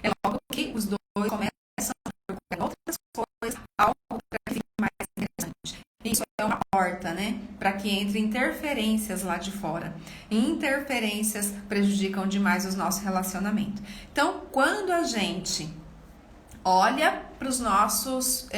É logo que os dois começam a procurar outras coisas, algo para ficar mais interessante. Isso é uma porta, né? Para que entre interferências lá de fora. E interferências prejudicam demais os nossos relacionamentos. Então, quando a gente olha para os nossos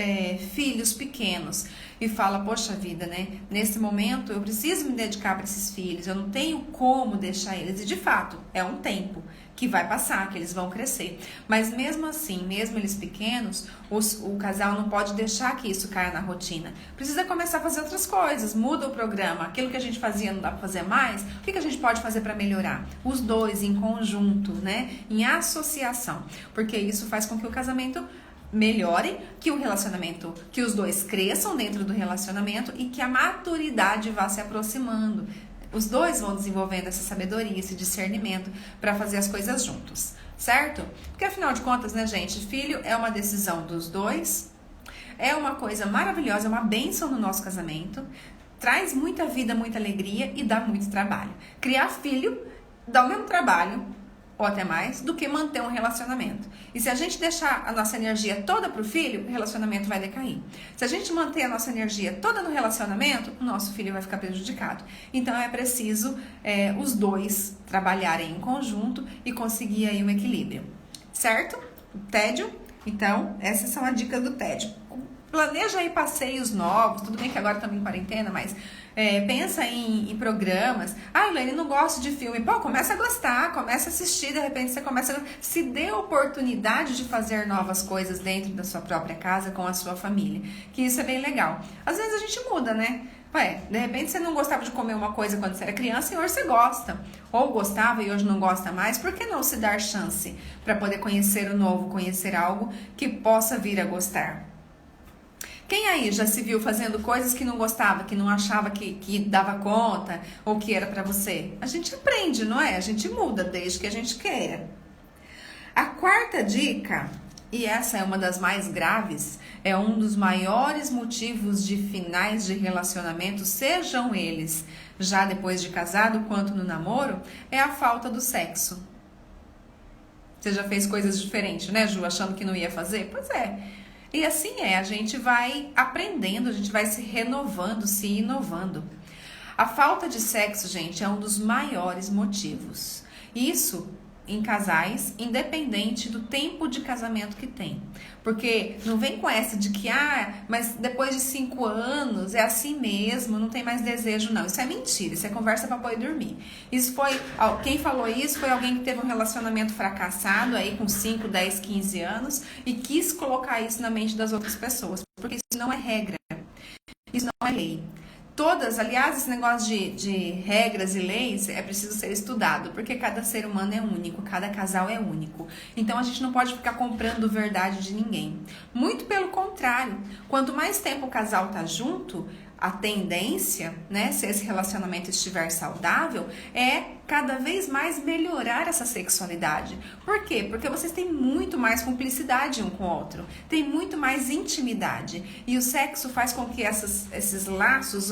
filhos pequenos e fala, poxa vida, né? Nesse momento eu preciso me dedicar para esses filhos, eu não tenho como deixar eles. E de fato, é um tempo que vai passar, que eles vão crescer. Mas mesmo assim, mesmo eles pequenos, o casal não pode deixar que isso caia na rotina. Precisa começar a fazer outras coisas, muda o programa. Aquilo que a gente fazia não dá para fazer mais, o que a gente pode fazer para melhorar? Os dois em conjunto, né? Em associação. Porque isso faz com que o casamento melhore, que o relacionamento, que os dois cresçam dentro do relacionamento e que a maturidade vá se aproximando. Os dois vão desenvolvendo essa sabedoria, esse discernimento para fazer as coisas juntos, certo? Porque afinal de contas, né, gente, filho é uma decisão dos dois, é uma coisa maravilhosa, é uma bênção no nosso casamento, traz muita vida, muita alegria e dá muito trabalho. Criar filho dá o mesmo trabalho, ou até mais, do que manter um relacionamento. E se a gente deixar a nossa energia toda pro filho, o relacionamento vai decair. Se a gente manter a nossa energia toda no relacionamento, o nosso filho vai ficar prejudicado. Então é preciso os dois trabalharem em conjunto e conseguir aí um equilíbrio. Certo? O tédio. Então, essas são as dicas do tédio. Planeja aí passeios novos, tudo bem que agora estamos em quarentena, mas pensa em programas. Elaine, não gosto de filme. Pô, começa a gostar, começa a assistir, de repente você começa a... Se dê a oportunidade de fazer novas coisas dentro da sua própria casa, com a sua família, que isso é bem legal. Às vezes a gente muda, né? De repente você não gostava de comer uma coisa quando você era criança e hoje você gosta. Ou gostava e hoje não gosta mais, por que não se dar chance para poder conhecer o novo, conhecer algo que possa vir a gostar? Quem aí já se viu fazendo coisas que não gostava, que não achava que dava conta ou que era pra você? A gente aprende, não é? A gente muda desde que a gente queira. A quarta dica, e essa é uma das mais graves, é um dos maiores motivos de finais de relacionamento, sejam eles já depois de casado quanto no namoro, é a falta do sexo. Você já fez coisas diferentes, né, Ju? Achando que não ia fazer? Pois é. E assim a gente vai aprendendo, a gente vai se renovando, se inovando. A falta de sexo, gente, é um dos maiores motivos. Isso em casais, independente do tempo de casamento que tem. Porque não vem com essa de que, mas depois de 5 anos é assim mesmo, não tem mais desejo, não. Isso é mentira, isso é conversa para poder dormir. Isso foi, quem falou isso foi alguém que teve um relacionamento fracassado aí com 5, 10, 15 anos e quis colocar isso na mente das outras pessoas. Porque isso não é regra, isso não é lei. Aliás, esse negócio de regras e leis é preciso ser estudado, porque cada ser humano é único, cada casal é único. Então a gente não pode ficar comprando verdade de ninguém. Muito pelo contrário, quanto mais tempo o casal tá junto, a tendência, né, se esse relacionamento estiver saudável, é cada vez mais melhorar essa sexualidade. Por quê? Porque vocês têm muito mais cumplicidade um com o outro, tem muito mais intimidade. E o sexo faz com que esses laços,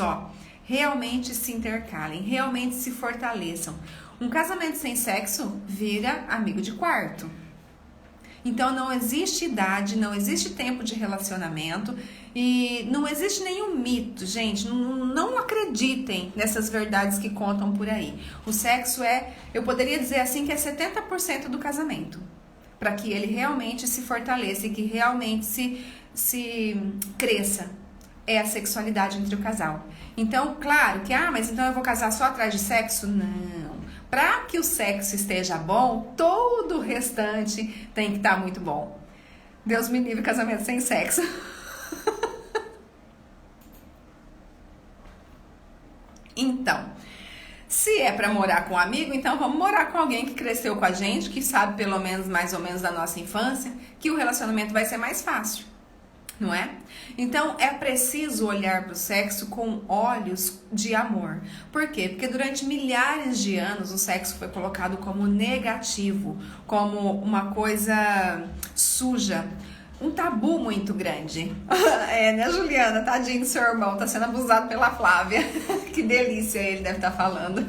realmente se intercalem, realmente se fortaleçam. Um casamento sem sexo vira amigo de quarto. Então não existe idade, não existe tempo de relacionamento e não existe nenhum mito, gente. Não acreditem nessas verdades que contam por aí. O sexo eu poderia dizer assim, que é 70% do casamento. Para que ele realmente se fortaleça e que realmente se cresça. É a sexualidade entre o casal. Então, claro que, mas então eu vou casar só atrás de sexo? Não. Para que o sexo esteja bom, todo o restante tem que estar muito bom. Deus me livre, casamento sem sexo. Então, se é para morar com um amigo, então vamos morar com alguém que cresceu com a gente, que sabe pelo menos, mais ou menos da nossa infância, que o relacionamento vai ser mais fácil. Não é? Então é preciso olhar para o sexo com olhos de amor. Por quê? Porque durante milhares de anos o sexo foi colocado como negativo, como uma coisa suja, um tabu muito grande. Né, Juliana? Tadinho do seu irmão, tá sendo abusado pela Flávia. Que delícia ele deve estar falando.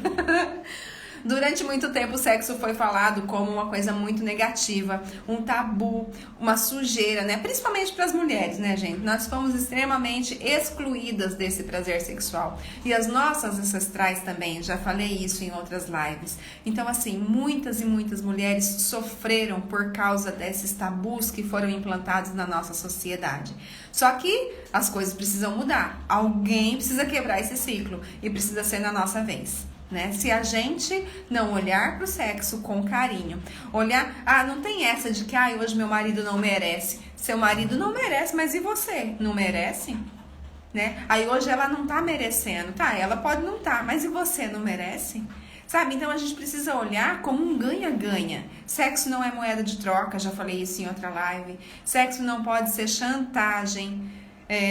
Durante muito tempo o sexo foi falado como uma coisa muito negativa, um tabu, uma sujeira, né? Principalmente para as mulheres, né, gente? Nós fomos extremamente excluídas desse prazer sexual. E as nossas ancestrais também, já falei isso em outras lives. Então, assim, muitas e muitas mulheres sofreram por causa desses tabus que foram implantados na nossa sociedade. Só que as coisas precisam mudar. Alguém precisa quebrar esse ciclo e precisa ser na nossa vez. Né? Se a gente não olhar para o sexo com carinho, não tem essa de que hoje meu marido não merece. Seu marido não merece, mas e você? Não merece? Né? Aí hoje ela não tá merecendo, ela pode não tá, mas e você não merece? Sabe? Então a gente precisa olhar como um ganha-ganha. Sexo não é moeda de troca, já falei isso em outra live. Sexo não pode ser chantagem.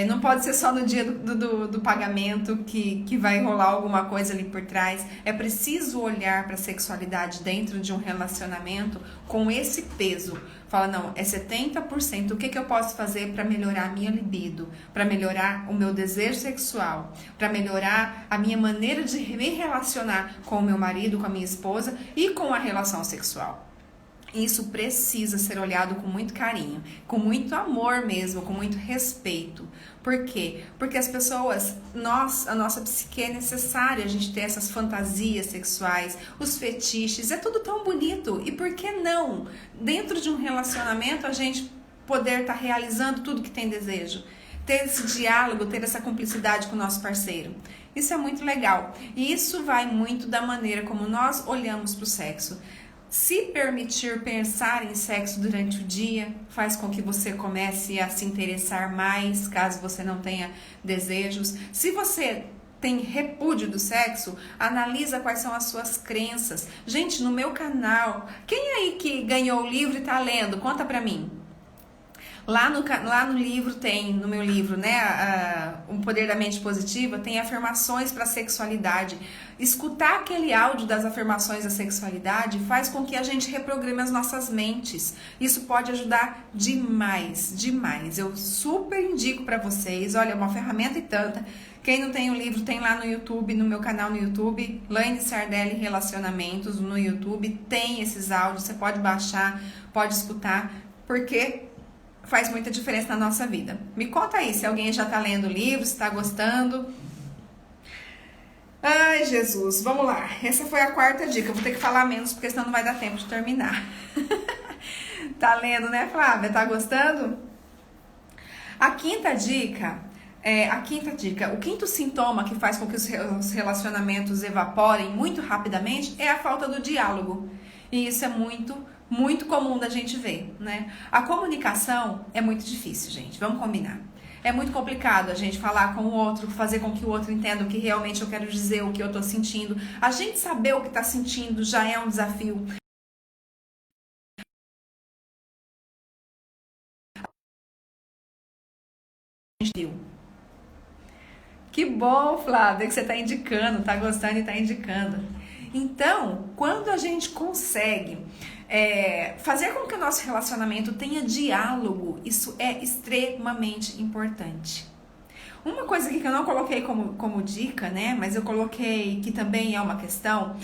Não pode ser só no dia do pagamento que vai rolar alguma coisa ali por trás. É preciso olhar para a sexualidade dentro de um relacionamento com esse peso. Fala, não, é 70%. O que eu posso fazer para melhorar a minha libido? Para melhorar o meu desejo sexual? Para melhorar a minha maneira de me relacionar com o meu marido, com a minha esposa e com a relação sexual? Isso precisa ser olhado com muito carinho, com muito amor mesmo, com muito respeito. Por quê? Porque as pessoas, a nossa psique é necessária a gente ter essas fantasias sexuais, os fetiches, é tudo tão bonito. E por que não, dentro de um relacionamento, a gente poder estar realizando tudo que tem desejo? Ter esse diálogo, ter essa cumplicidade com o nosso parceiro. Isso é muito legal. E isso vai muito da maneira como nós olhamos para o sexo. Se permitir pensar em sexo durante o dia faz com que você comece a se interessar mais, caso você não tenha desejos. Se você tem repúdio do sexo, analisa quais são as suas crenças. Gente, no meu canal, quem aí que ganhou o livro e tá lendo? Conta pra mim. Lá no livro tem, no meu livro, né, O Poder da Mente Positiva, tem afirmações para a sexualidade. Escutar aquele áudio das afirmações da sexualidade faz com que a gente reprograme as nossas mentes. Isso pode ajudar demais, demais. Eu super indico para vocês. Olha, é uma ferramenta e tanta. Quem não tem o livro, tem lá no YouTube, no meu canal no YouTube, Laine Sardelli Relacionamentos, no YouTube, tem esses áudios, você pode baixar, pode escutar, porque faz muita diferença na nossa vida. Me conta aí se alguém já tá lendo o livro, se tá gostando. Ai, Jesus, vamos lá. Essa foi a quarta dica. Eu vou ter que falar menos, porque senão não vai dar tempo de terminar. Tá lendo, né, Flávia? Tá gostando? A quinta dica, o quinto sintoma que faz com que os relacionamentos evaporem muito rapidamente é a falta do diálogo. E isso é muito comum da gente ver, né? A comunicação é muito difícil, gente. Vamos combinar. É muito complicado a gente falar com o outro, fazer com que o outro entenda o que realmente eu quero dizer, o que eu tô sentindo. A gente saber o que tá sentindo já é um desafio. Que bom, Flávia, que você tá indicando, tá gostando e tá indicando. Então, quando a gente consegue fazer com que o nosso relacionamento tenha diálogo, isso é extremamente importante. Uma coisa aqui que eu não coloquei como dica, né? Mas eu coloquei que também é uma questão,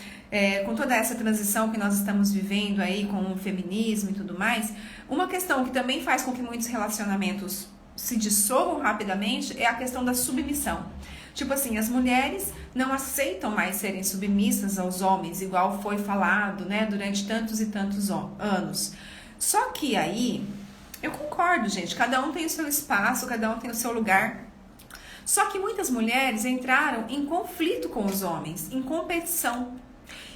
com toda essa transição que nós estamos vivendo aí com o feminismo e tudo mais, uma questão que também faz com que muitos relacionamentos se dissolvam rapidamente é a questão da submissão. Tipo assim, as mulheres não aceitam mais serem submissas aos homens, igual foi falado, né, durante tantos e tantos anos. Só que aí, eu concordo, gente, cada um tem o seu espaço, cada um tem o seu lugar. Só que muitas mulheres entraram em conflito com os homens, em competição.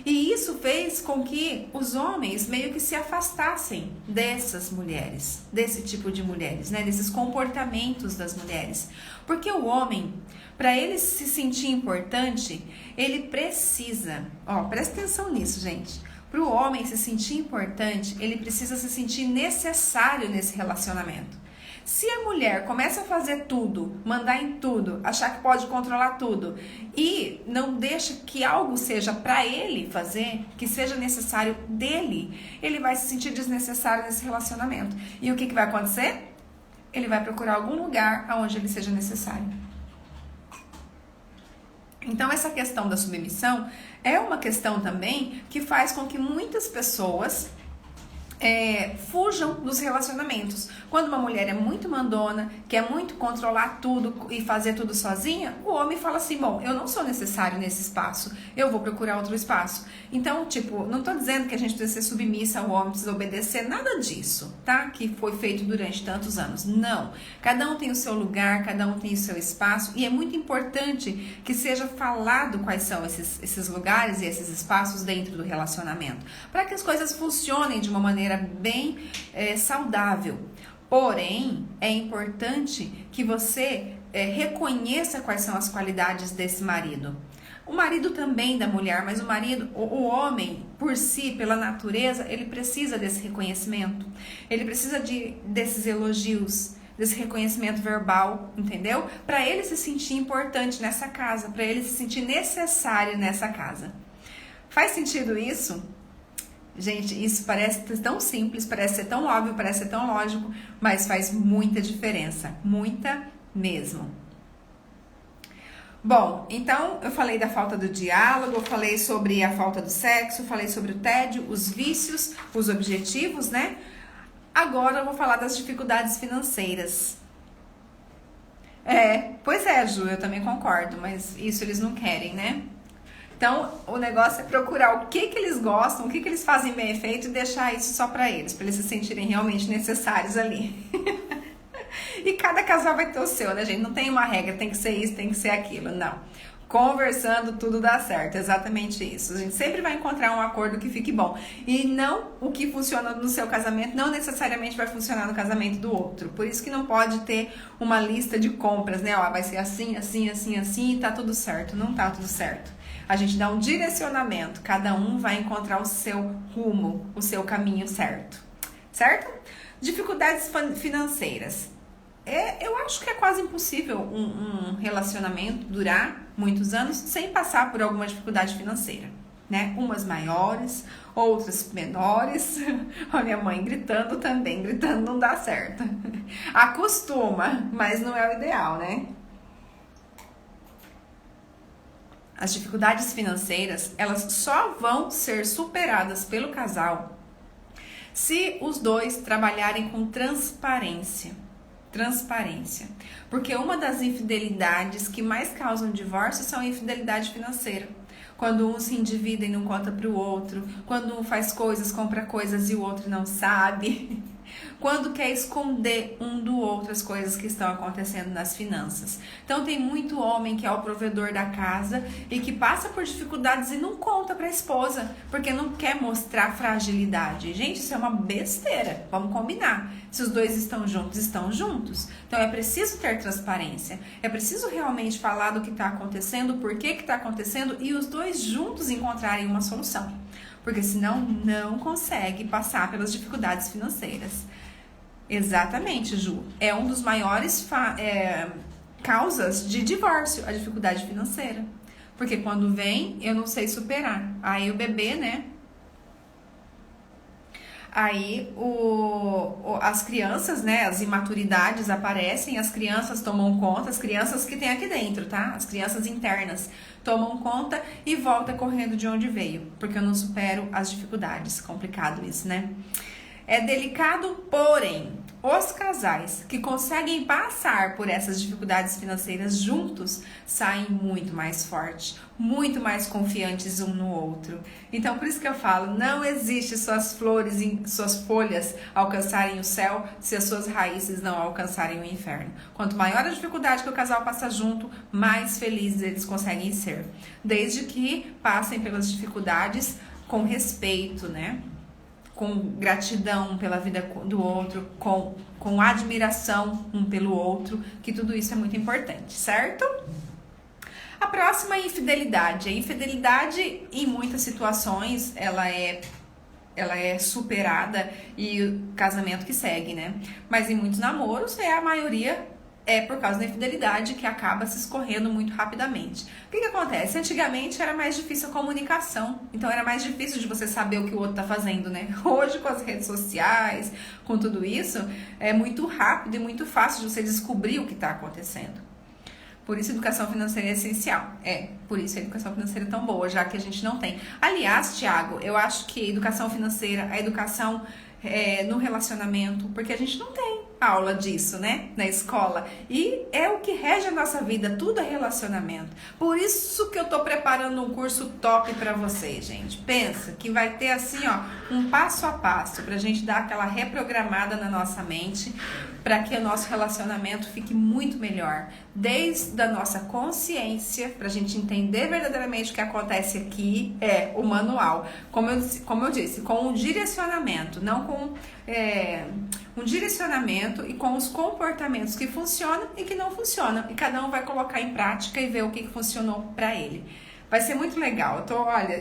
E isso fez com que os homens meio que se afastassem dessas mulheres, desse tipo de mulheres, né? Desses comportamentos das mulheres. Porque o homem, para ele se sentir importante, ele precisa, presta atenção nisso, gente. Para o homem se sentir importante, ele precisa se sentir necessário nesse relacionamento. Se a mulher começa a fazer tudo, mandar em tudo, achar que pode controlar tudo e não deixa que algo seja para ele fazer, que seja necessário dele, ele vai se sentir desnecessário nesse relacionamento. E o que vai acontecer? Ele vai procurar algum lugar onde ele seja necessário. Então, essa questão da submissão é uma questão também que faz com que muitas pessoas fujam dos relacionamentos. Quando uma mulher é muito mandona, quer muito controlar tudo e fazer tudo sozinha, o homem fala assim, bom, eu não sou necessário nesse espaço, eu vou procurar outro espaço. Então, tipo, não tô dizendo que a gente precisa ser submissa ao homem, precisa obedecer, nada disso, tá? Que foi feito durante tantos anos. Não. Cada um tem o seu lugar, cada um tem o seu espaço e é muito importante que seja falado quais são esses lugares e esses espaços dentro do relacionamento, para que as coisas funcionem de uma maneira bem saudável. Porém, é importante que você reconheça quais são as qualidades desse marido. O marido também da mulher, mas o homem, por si, pela natureza, ele precisa desse reconhecimento. Ele precisa desses elogios, desse reconhecimento verbal, entendeu? Para ele se sentir importante nessa casa, para ele se sentir necessário nessa casa. Faz sentido isso? Gente, isso parece tão simples, parece ser tão óbvio, parece ser tão lógico, mas faz muita diferença, muita mesmo. Bom, então eu falei da falta do diálogo, eu falei sobre a falta do sexo, falei sobre o tédio, os vícios, os objetivos, né? Agora eu vou falar das dificuldades financeiras. Pois é, Ju, eu também concordo, mas isso eles não querem, né? Então, o negócio é procurar o que eles gostam, o que eles fazem bem feito e deixar isso só pra eles se sentirem realmente necessários ali. E cada casal vai ter o seu, né, gente? Não tem uma regra, tem que ser isso, tem que ser aquilo, não. Conversando, tudo dá certo, exatamente isso. A gente sempre vai encontrar um acordo que fique bom. E não o que funciona no seu casamento, não necessariamente vai funcionar no casamento do outro. Por isso que não pode ter uma lista de compras, né? Vai ser assim, assim, assim, assim e tá tudo certo. Não tá tudo certo. A gente dá um direcionamento, cada um vai encontrar o seu rumo, o seu caminho certo. Certo? Dificuldades financeiras. Eu acho que é quase impossível um relacionamento durar muitos anos sem passar por alguma dificuldade financeira, né? Umas maiores, outras menores. A minha mãe gritando também, gritando não dá certo. Acostuma, mas não é o ideal, né? As dificuldades financeiras, elas só vão ser superadas pelo casal se os dois trabalharem com transparência. Porque uma das infidelidades que mais causam divórcio são a infidelidade financeira. quando um se endivida e não conta para o outro, quando um faz coisas, compra coisas e o outro não sabe, quando quer esconder um do outro as coisas que estão acontecendo nas finanças. Então tem muito homem que é o provedor da casa e que passa por dificuldades e não conta para a esposa, porque não quer mostrar fragilidade. Gente, isso é uma besteira, vamos combinar. Se os dois estão juntos, estão juntos. Então é preciso ter transparência, é preciso realmente falar do que está acontecendo, por que está acontecendo e os dois juntos encontrarem uma solução. Porque senão não consegue passar pelas dificuldades financeiras. Exatamente, Ju. É um dos maiores causas de divórcio, a dificuldade financeira. Porque quando vem, eu não sei superar. Aí o bebê, né? Aí as crianças, né? As imaturidades aparecem, as crianças tomam conta, as crianças que tem aqui dentro, tá? As crianças internas tomam conta e volta correndo de onde veio. Porque eu não supero as dificuldades. Complicado isso, né? É delicado, porém, os casais que conseguem passar por essas dificuldades financeiras juntos saem muito mais fortes, muito mais confiantes um no outro. Então, por isso que eu falo, não existe suas flores, suas folhas alcançarem o céu se as suas raízes não alcançarem o inferno. Quanto maior a dificuldade que o casal passa junto, mais felizes eles conseguem ser. Desde que passem pelas dificuldades com respeito, né? Com gratidão pela vida do outro, com admiração um pelo outro, que tudo isso é muito importante, certo? A próxima é a infidelidade. A infidelidade, em muitas situações, ela é superada e o casamento que segue, né? Mas em muitos namoros, a maioria é por causa da infidelidade que acaba se escorrendo muito rapidamente. O que acontece? Antigamente era mais difícil a comunicação, então era mais difícil de você saber o que o outro tá fazendo, né? Hoje, com as redes sociais, com tudo isso, é muito rápido e muito fácil de você descobrir o que tá acontecendo. Por isso a educação financeira é essencial. Por isso a educação financeira é tão boa, já que a gente não tem. Aliás, Thiago, eu acho que a educação financeira, a educação no relacionamento, porque a gente não tem aula disso, né, na escola, e é o que rege a nossa vida, tudo é relacionamento. Por isso que eu tô preparando um curso top pra vocês, gente. Pensa que vai ter assim, ó, um passo a passo pra gente dar aquela reprogramada na nossa mente, para que o nosso relacionamento fique muito melhor, desde a nossa consciência, pra gente entender verdadeiramente o que acontece aqui, o manual, como eu disse, com um direcionamento, não com um direcionamento e com os comportamentos que funcionam e que não funcionam, e cada um vai colocar em prática e ver o que funcionou para ele. Vai ser muito legal.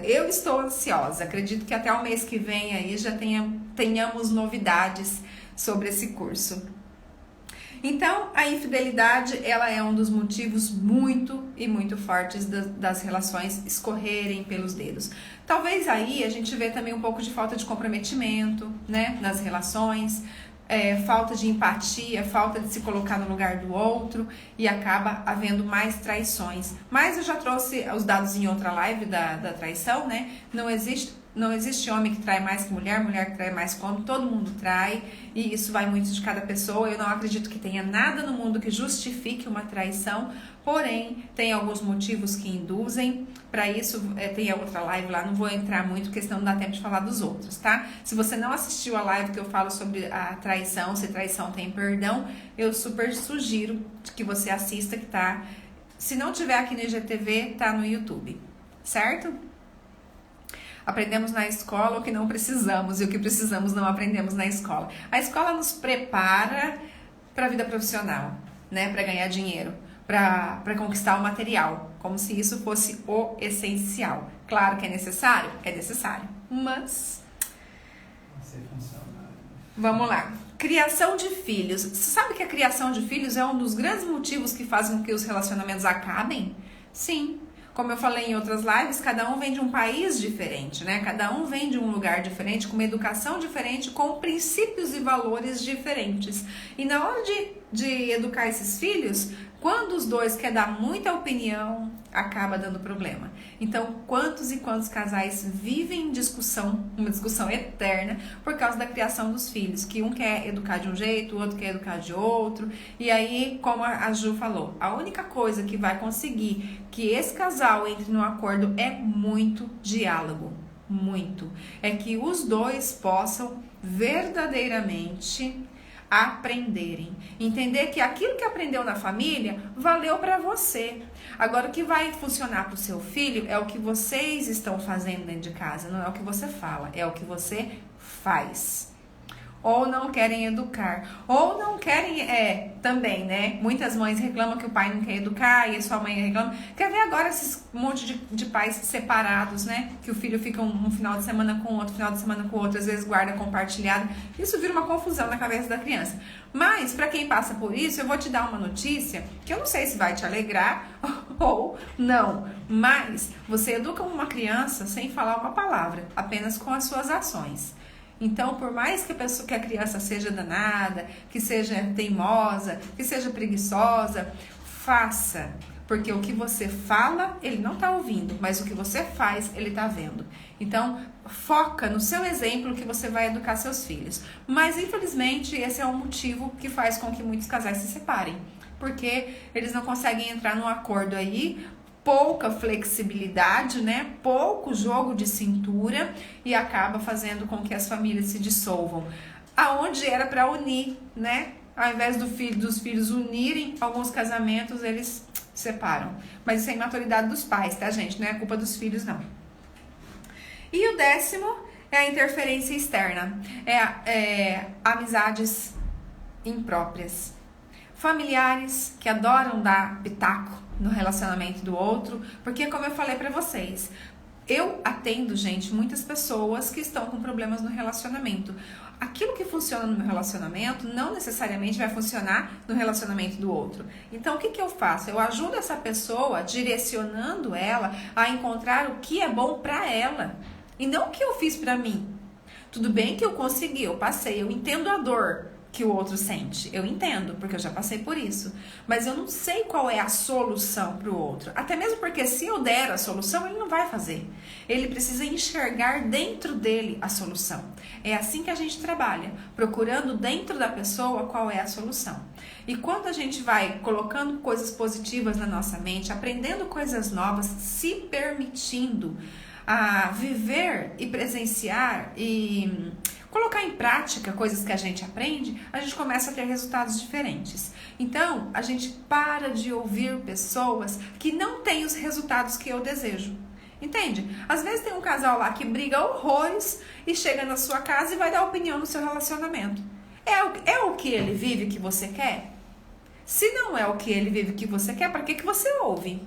Eu estou ansiosa, acredito que até o mês que vem aí já tenhamos novidades sobre esse curso. Então, a infidelidade, ela é um dos motivos muito e muito fortes das relações escorrerem pelos dedos. Talvez aí a gente vê também um pouco de falta de comprometimento, né, nas relações, falta de empatia, falta de se colocar no lugar do outro e acaba havendo mais traições. Mas eu já trouxe os dados em outra live da traição, né? Não existe homem que trai mais que mulher, mulher que trai mais que homem, todo mundo trai e isso vai muito de cada pessoa. Eu não acredito que tenha nada no mundo que justifique uma traição, porém tem alguns motivos que induzem. Para isso tem a outra live lá, não vou entrar muito porque senão não dá tempo de falar dos outros, tá? Se você não assistiu a live que eu falo sobre a traição, se traição tem perdão, eu super sugiro que você assista, que tá, se não tiver aqui no IGTV, tá no YouTube, certo? Aprendemos na escola o que não precisamos e o que precisamos não aprendemos na escola. A escola nos prepara para a vida profissional, né? Para ganhar dinheiro, para conquistar o material, como se isso fosse o essencial. Claro que é necessário, mas vamos lá. Criação de filhos. Você sabe que a criação de filhos é um dos grandes motivos que fazem com que os relacionamentos acabem? Sim. Como eu falei em outras lives, cada um vem de um país diferente, né? Cada um vem de um lugar diferente, com uma educação diferente, com princípios e valores diferentes. E na hora de educar esses filhos, quando os dois querem dar muita opinião, acaba dando problema. Então, quantos e quantos casais vivem em discussão, uma discussão eterna, por causa da criação dos filhos, que um quer educar de um jeito, o outro quer educar de outro, e aí, como a Ju falou, a única coisa que vai conseguir que esse casal entre num acordo é muito diálogo, muito. É que os dois possam verdadeiramente aprenderem, entender que aquilo que aprendeu na família valeu para você. Agora, o que vai funcionar para o seu filho é o que vocês estão fazendo dentro de casa, não é o que você fala, é o que você faz. Ou não querem educar, ou não querem, também, né? Muitas mães reclamam que o pai não quer educar e a sua mãe reclama. Quer ver agora esses monte de pais separados, né? Que o filho fica um final de semana com o outro, final de semana com o outro, às vezes guarda compartilhado. Isso vira uma confusão na cabeça da criança. Mas, para quem passa por isso, eu vou te dar uma notícia que eu não sei se vai te alegrar ou não. Mas você educa uma criança sem falar uma palavra, apenas com as suas ações. Então, por mais que a criança seja danada, que seja teimosa, que seja preguiçosa, faça. Porque o que você fala, ele não está ouvindo, mas o que você faz, ele está vendo. Então, foca no seu exemplo que você vai educar seus filhos. Mas, infelizmente, esse é o motivo que faz com que muitos casais se separem. Porque eles não conseguem entrar num acordo aí, pouca flexibilidade, né? Pouco jogo de cintura e acaba fazendo com que as famílias se dissolvam. Aonde era para unir, né? Ao invés dos filhos unirem, alguns casamentos eles separam. Mas isso é imaturidade dos pais, tá, gente? Não é culpa dos filhos, não. E o 10º é a interferência externa. Amizades impróprias. Familiares que adoram dar pitaco no relacionamento do outro, porque como eu falei pra vocês, eu atendo, gente, muitas pessoas que estão com problemas no relacionamento. Aquilo que funciona no meu relacionamento não necessariamente vai funcionar no relacionamento do outro. Então, o que eu faço? Eu ajudo essa pessoa, direcionando ela a encontrar o que é bom pra ela e não o que eu fiz pra mim. Tudo bem que eu consegui, eu passei, eu entendo a dor que o outro sente. Eu entendo, porque eu já passei por isso. Mas eu não sei qual é a solução para o outro. Até mesmo porque se eu der a solução, ele não vai fazer. Ele precisa enxergar dentro dele a solução. É assim que a gente trabalha, procurando dentro da pessoa qual é a solução. E quando a gente vai colocando coisas positivas na nossa mente, aprendendo coisas novas, se permitindo a viver e presenciar e colocar em prática coisas que a gente aprende, a gente começa a ter resultados diferentes. Então, a gente para de ouvir pessoas que não têm os resultados que eu desejo. Entende? Às vezes tem um casal lá que briga horrores e chega na sua casa e vai dar opinião no seu relacionamento. É o que ele vive que você quer? Se não é o que ele vive que você quer, para que você ouve?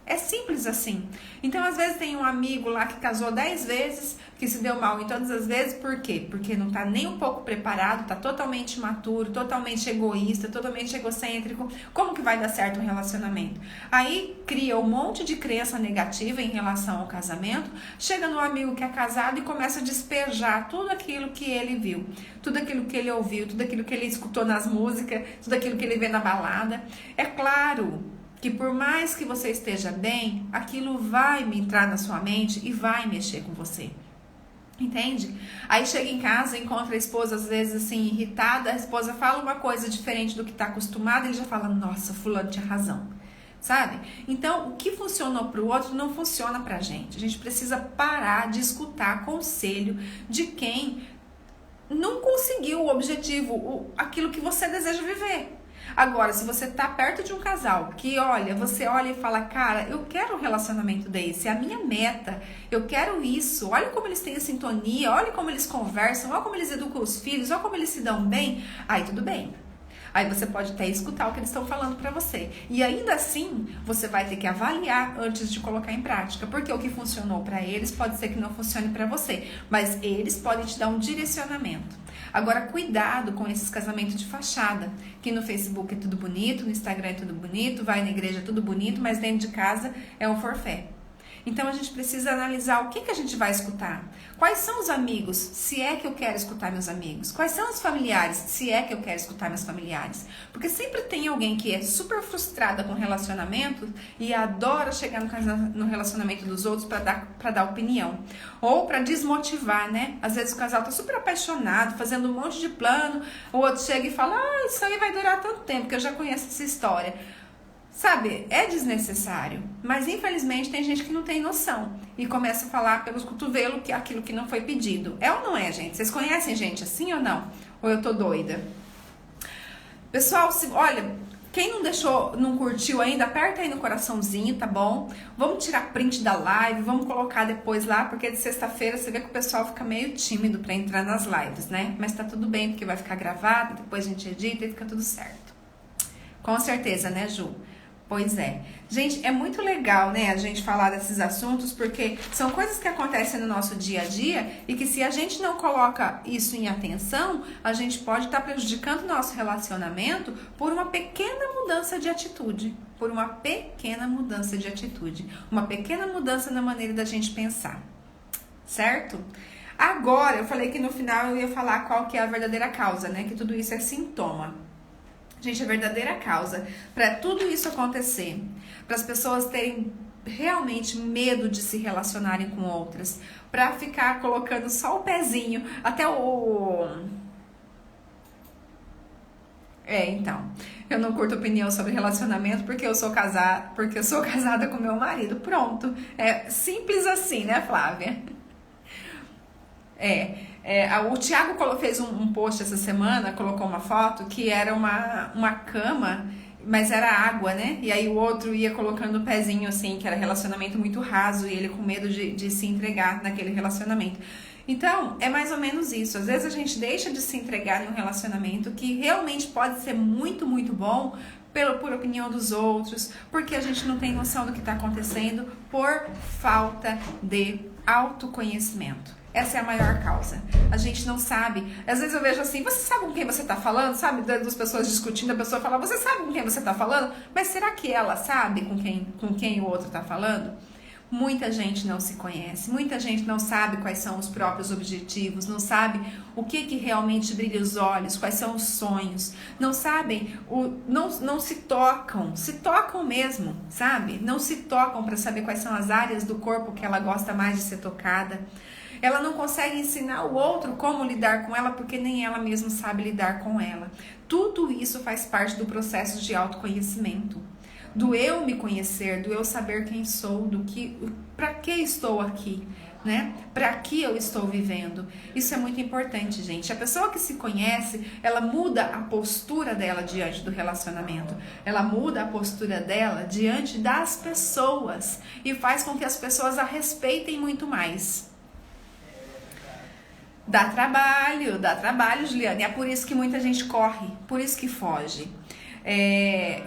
É simples assim. Então, às vezes tem um amigo lá que casou 10 vezes, que se deu mal em todas as vezes, por quê? Porque não tá nem um pouco preparado, tá totalmente imaturo, totalmente egoísta, totalmente egocêntrico. Como que vai dar certo um relacionamento? Aí cria um monte de crença negativa em relação ao casamento, chega no amigo que é casado e começa a despejar tudo aquilo que ele viu, tudo aquilo que ele ouviu, tudo aquilo que ele escutou nas músicas, tudo aquilo que ele vê na balada. É claro que por mais que você esteja bem, aquilo vai entrar na sua mente e vai mexer com você. Entende? Aí chega em casa, encontra a esposa às vezes assim irritada, a esposa fala uma coisa diferente do que está acostumada, ele já fala, nossa, fulano tinha razão. Sabe? Então, o que funcionou para o outro não funciona para a gente. A gente precisa parar de escutar conselho de quem não conseguiu o objetivo, aquilo que você deseja viver. Agora, se você tá perto de um casal que você olha e fala, cara, eu quero um relacionamento desse, é a minha meta, eu quero isso, olha como eles têm a sintonia, olha como eles conversam, olha como eles educam os filhos, olha como eles se dão bem, aí tudo bem. Aí você pode até escutar o que eles estão falando pra você. E ainda assim, você vai ter que avaliar antes de colocar em prática. Porque o que funcionou pra eles pode ser que não funcione pra você. Mas eles podem te dar um direcionamento. Agora, cuidado com esses casamentos de fachada. Que no Facebook é tudo bonito, no Instagram é tudo bonito, vai na igreja é tudo bonito, mas dentro de casa é um forfé. Então a gente precisa analisar o que a gente vai escutar. Quais são os amigos, se é que eu quero escutar meus amigos? Quais são os familiares, se é que eu quero escutar meus familiares? Porque sempre tem alguém que é super frustrada com relacionamento e adora chegar no relacionamento dos outros para dar opinião. Ou para desmotivar, né? Às vezes o casal tá super apaixonado, fazendo um monte de plano, o outro chega e fala, isso aí vai durar tanto tempo, que eu já conheço essa história. Sabe, é desnecessário, mas infelizmente tem gente que não tem noção e começa a falar pelos cotovelos que aquilo que não foi pedido. É ou não é, gente? Vocês conhecem gente assim ou não? Ou eu tô doida? Pessoal, olha, quem não deixou, não curtiu ainda, aperta aí no coraçãozinho, tá bom? Vamos tirar print da live, vamos colocar depois lá, porque de sexta-feira você vê que o pessoal fica meio tímido pra entrar nas lives, né? Mas tá tudo bem, porque vai ficar gravado, depois a gente edita e fica tudo certo. Com certeza, né, Ju? Pois é. Gente, é muito legal, né, a gente falar desses assuntos, porque são coisas que acontecem no nosso dia a dia e que se a gente não coloca isso em atenção, a gente pode estar prejudicando o nosso relacionamento por uma pequena mudança de atitude. Por uma pequena mudança de atitude. Uma pequena mudança na maneira da gente pensar. Certo? Agora, eu falei que no final eu ia falar qual que é a verdadeira causa, né, que tudo isso é sintoma. Gente, a verdadeira causa para tudo isso acontecer, para as pessoas terem realmente medo de se relacionarem com outras, para ficar colocando só o pezinho, até o... então, eu não curto opinião sobre relacionamento porque eu sou casada com meu marido, pronto. É simples assim, né, Flávia? O Thiago fez um post essa semana, colocou uma foto que era uma cama, mas era água, né? E aí o outro ia colocando o pezinho assim, que era relacionamento muito raso e ele com medo de se entregar naquele relacionamento. Então, é mais ou menos isso. Às vezes a gente deixa de se entregar em um relacionamento que realmente pode ser muito, muito bom por opinião dos outros, porque a gente não tem noção do que está acontecendo por falta de autoconhecimento. Essa é a maior causa. A gente não sabe. Às vezes eu vejo assim, você sabe com quem você está falando? Sabe, das pessoas discutindo, a pessoa fala, você sabe com quem você está falando? Mas será que ela sabe com quem o outro está falando? Muita gente não se conhece, muita gente não sabe quais são os próprios objetivos, não sabe o que realmente brilha os olhos, quais são os sonhos, não sabem, não se tocam mesmo, sabe? Não se tocam para saber quais são as áreas do corpo que ela gosta mais de ser tocada. Ela não consegue ensinar o outro como lidar com ela, porque nem ela mesma sabe lidar com ela. Tudo isso faz parte do processo de autoconhecimento. Do eu me conhecer, do eu saber quem sou, para que estou aqui, né? Para que eu estou vivendo. Isso é muito importante, gente. A pessoa que se conhece, ela muda a postura dela diante do relacionamento. Ela muda a postura dela diante das pessoas e faz com que as pessoas a respeitem muito mais. Dá trabalho, Juliane. É por isso que muita gente corre, por isso que foge.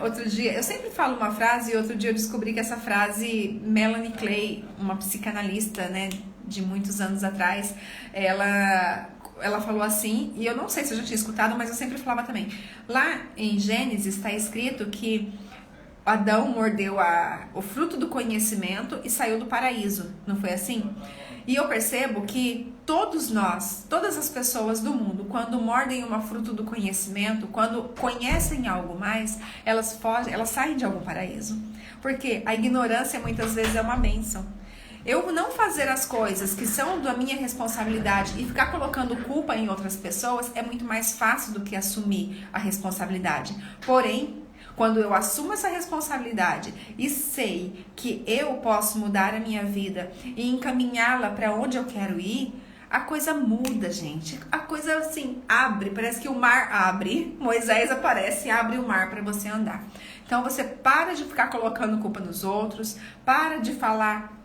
Outro dia, eu sempre falo uma frase e outro dia eu descobri que essa frase, Melanie Clay, uma psicanalista, né, de muitos anos atrás, ela falou assim, e eu não sei se eu já tinha escutado, mas eu sempre falava também. Lá em Gênesis está escrito que Adão mordeu o fruto do conhecimento e saiu do paraíso, não foi assim? E eu percebo que todos nós, todas as pessoas do mundo, quando mordem uma fruto do conhecimento, quando conhecem algo mais, elas saem de algum paraíso. Porque a ignorância muitas vezes é uma bênção. Eu não fazer as coisas que são da minha responsabilidade e ficar colocando culpa em outras pessoas é muito mais fácil do que assumir a responsabilidade. Porém, quando eu assumo essa responsabilidade e sei que eu posso mudar a minha vida e encaminhá-la para onde eu quero ir, a coisa muda, gente. A coisa assim abre, parece que o mar abre. Moisés aparece e abre o mar para você andar. Então você para de ficar colocando culpa nos outros, para de falar,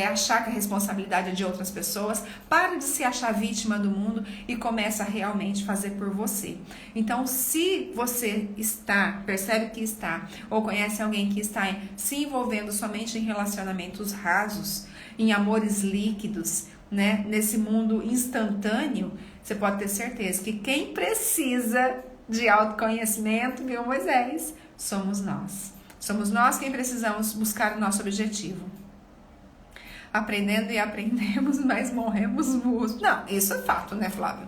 achar que a responsabilidade é de outras pessoas, para de se achar vítima do mundo e começa a realmente fazer por você. Então, se você percebe que está, ou conhece alguém que está se envolvendo somente em relacionamentos rasos, em amores líquidos, né, nesse mundo instantâneo, você pode ter certeza que quem precisa de autoconhecimento, viu, Moisés? Somos nós. Somos nós quem precisamos buscar o nosso objetivo. aprendendo e aprendemos, mas morremos burros. Não, isso é fato, né, Flávio?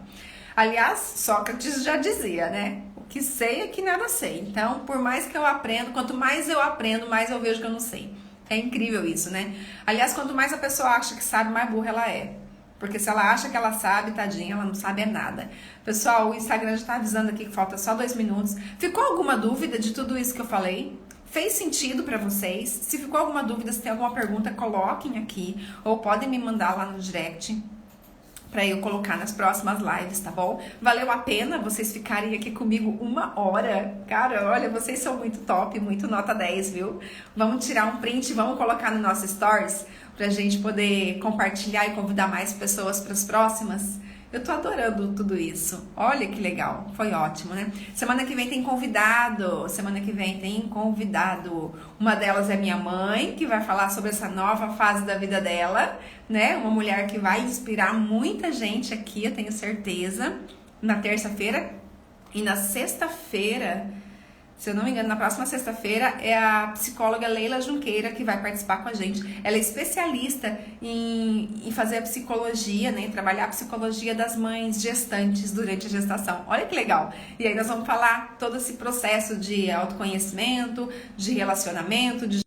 Aliás, Sócrates já dizia, né? O que sei é que nada sei. Então, por mais que eu aprendo, quanto mais eu aprendo, mais eu vejo que eu não sei. É incrível isso, né? Aliás, quanto mais a pessoa acha que sabe, mais burra ela é. Porque se ela acha que ela sabe, tadinha, ela não sabe é nada. Pessoal, o Instagram já tá avisando aqui que falta só 2 minutos. Ficou alguma dúvida de tudo isso que eu falei? Fez sentido pra vocês? Se ficou alguma dúvida, se tem alguma pergunta, coloquem aqui. Ou podem me mandar lá no direct pra eu colocar nas próximas lives, tá bom? Valeu a pena vocês ficarem aqui comigo 1 hora. Cara, olha, vocês são muito top, muito nota 10, viu? Vamos tirar um print, vamos colocar no nosso stories pra gente poder compartilhar e convidar mais pessoas para as próximas. Eu tô adorando tudo isso. Olha que legal, foi ótimo, né? Semana que vem tem convidado. Uma delas é minha mãe, que vai falar sobre essa nova fase da vida dela, né? Uma mulher que vai inspirar muita gente aqui, eu tenho certeza. Na terça-feira e na sexta-feira, se eu não me engano, na próxima sexta-feira é a psicóloga Leila Junqueira que vai participar com a gente. Ela é especialista em fazer a psicologia, né? Trabalhar a psicologia das mães gestantes durante a gestação. Olha que legal! E aí nós vamos falar todo esse processo de autoconhecimento, de relacionamento, de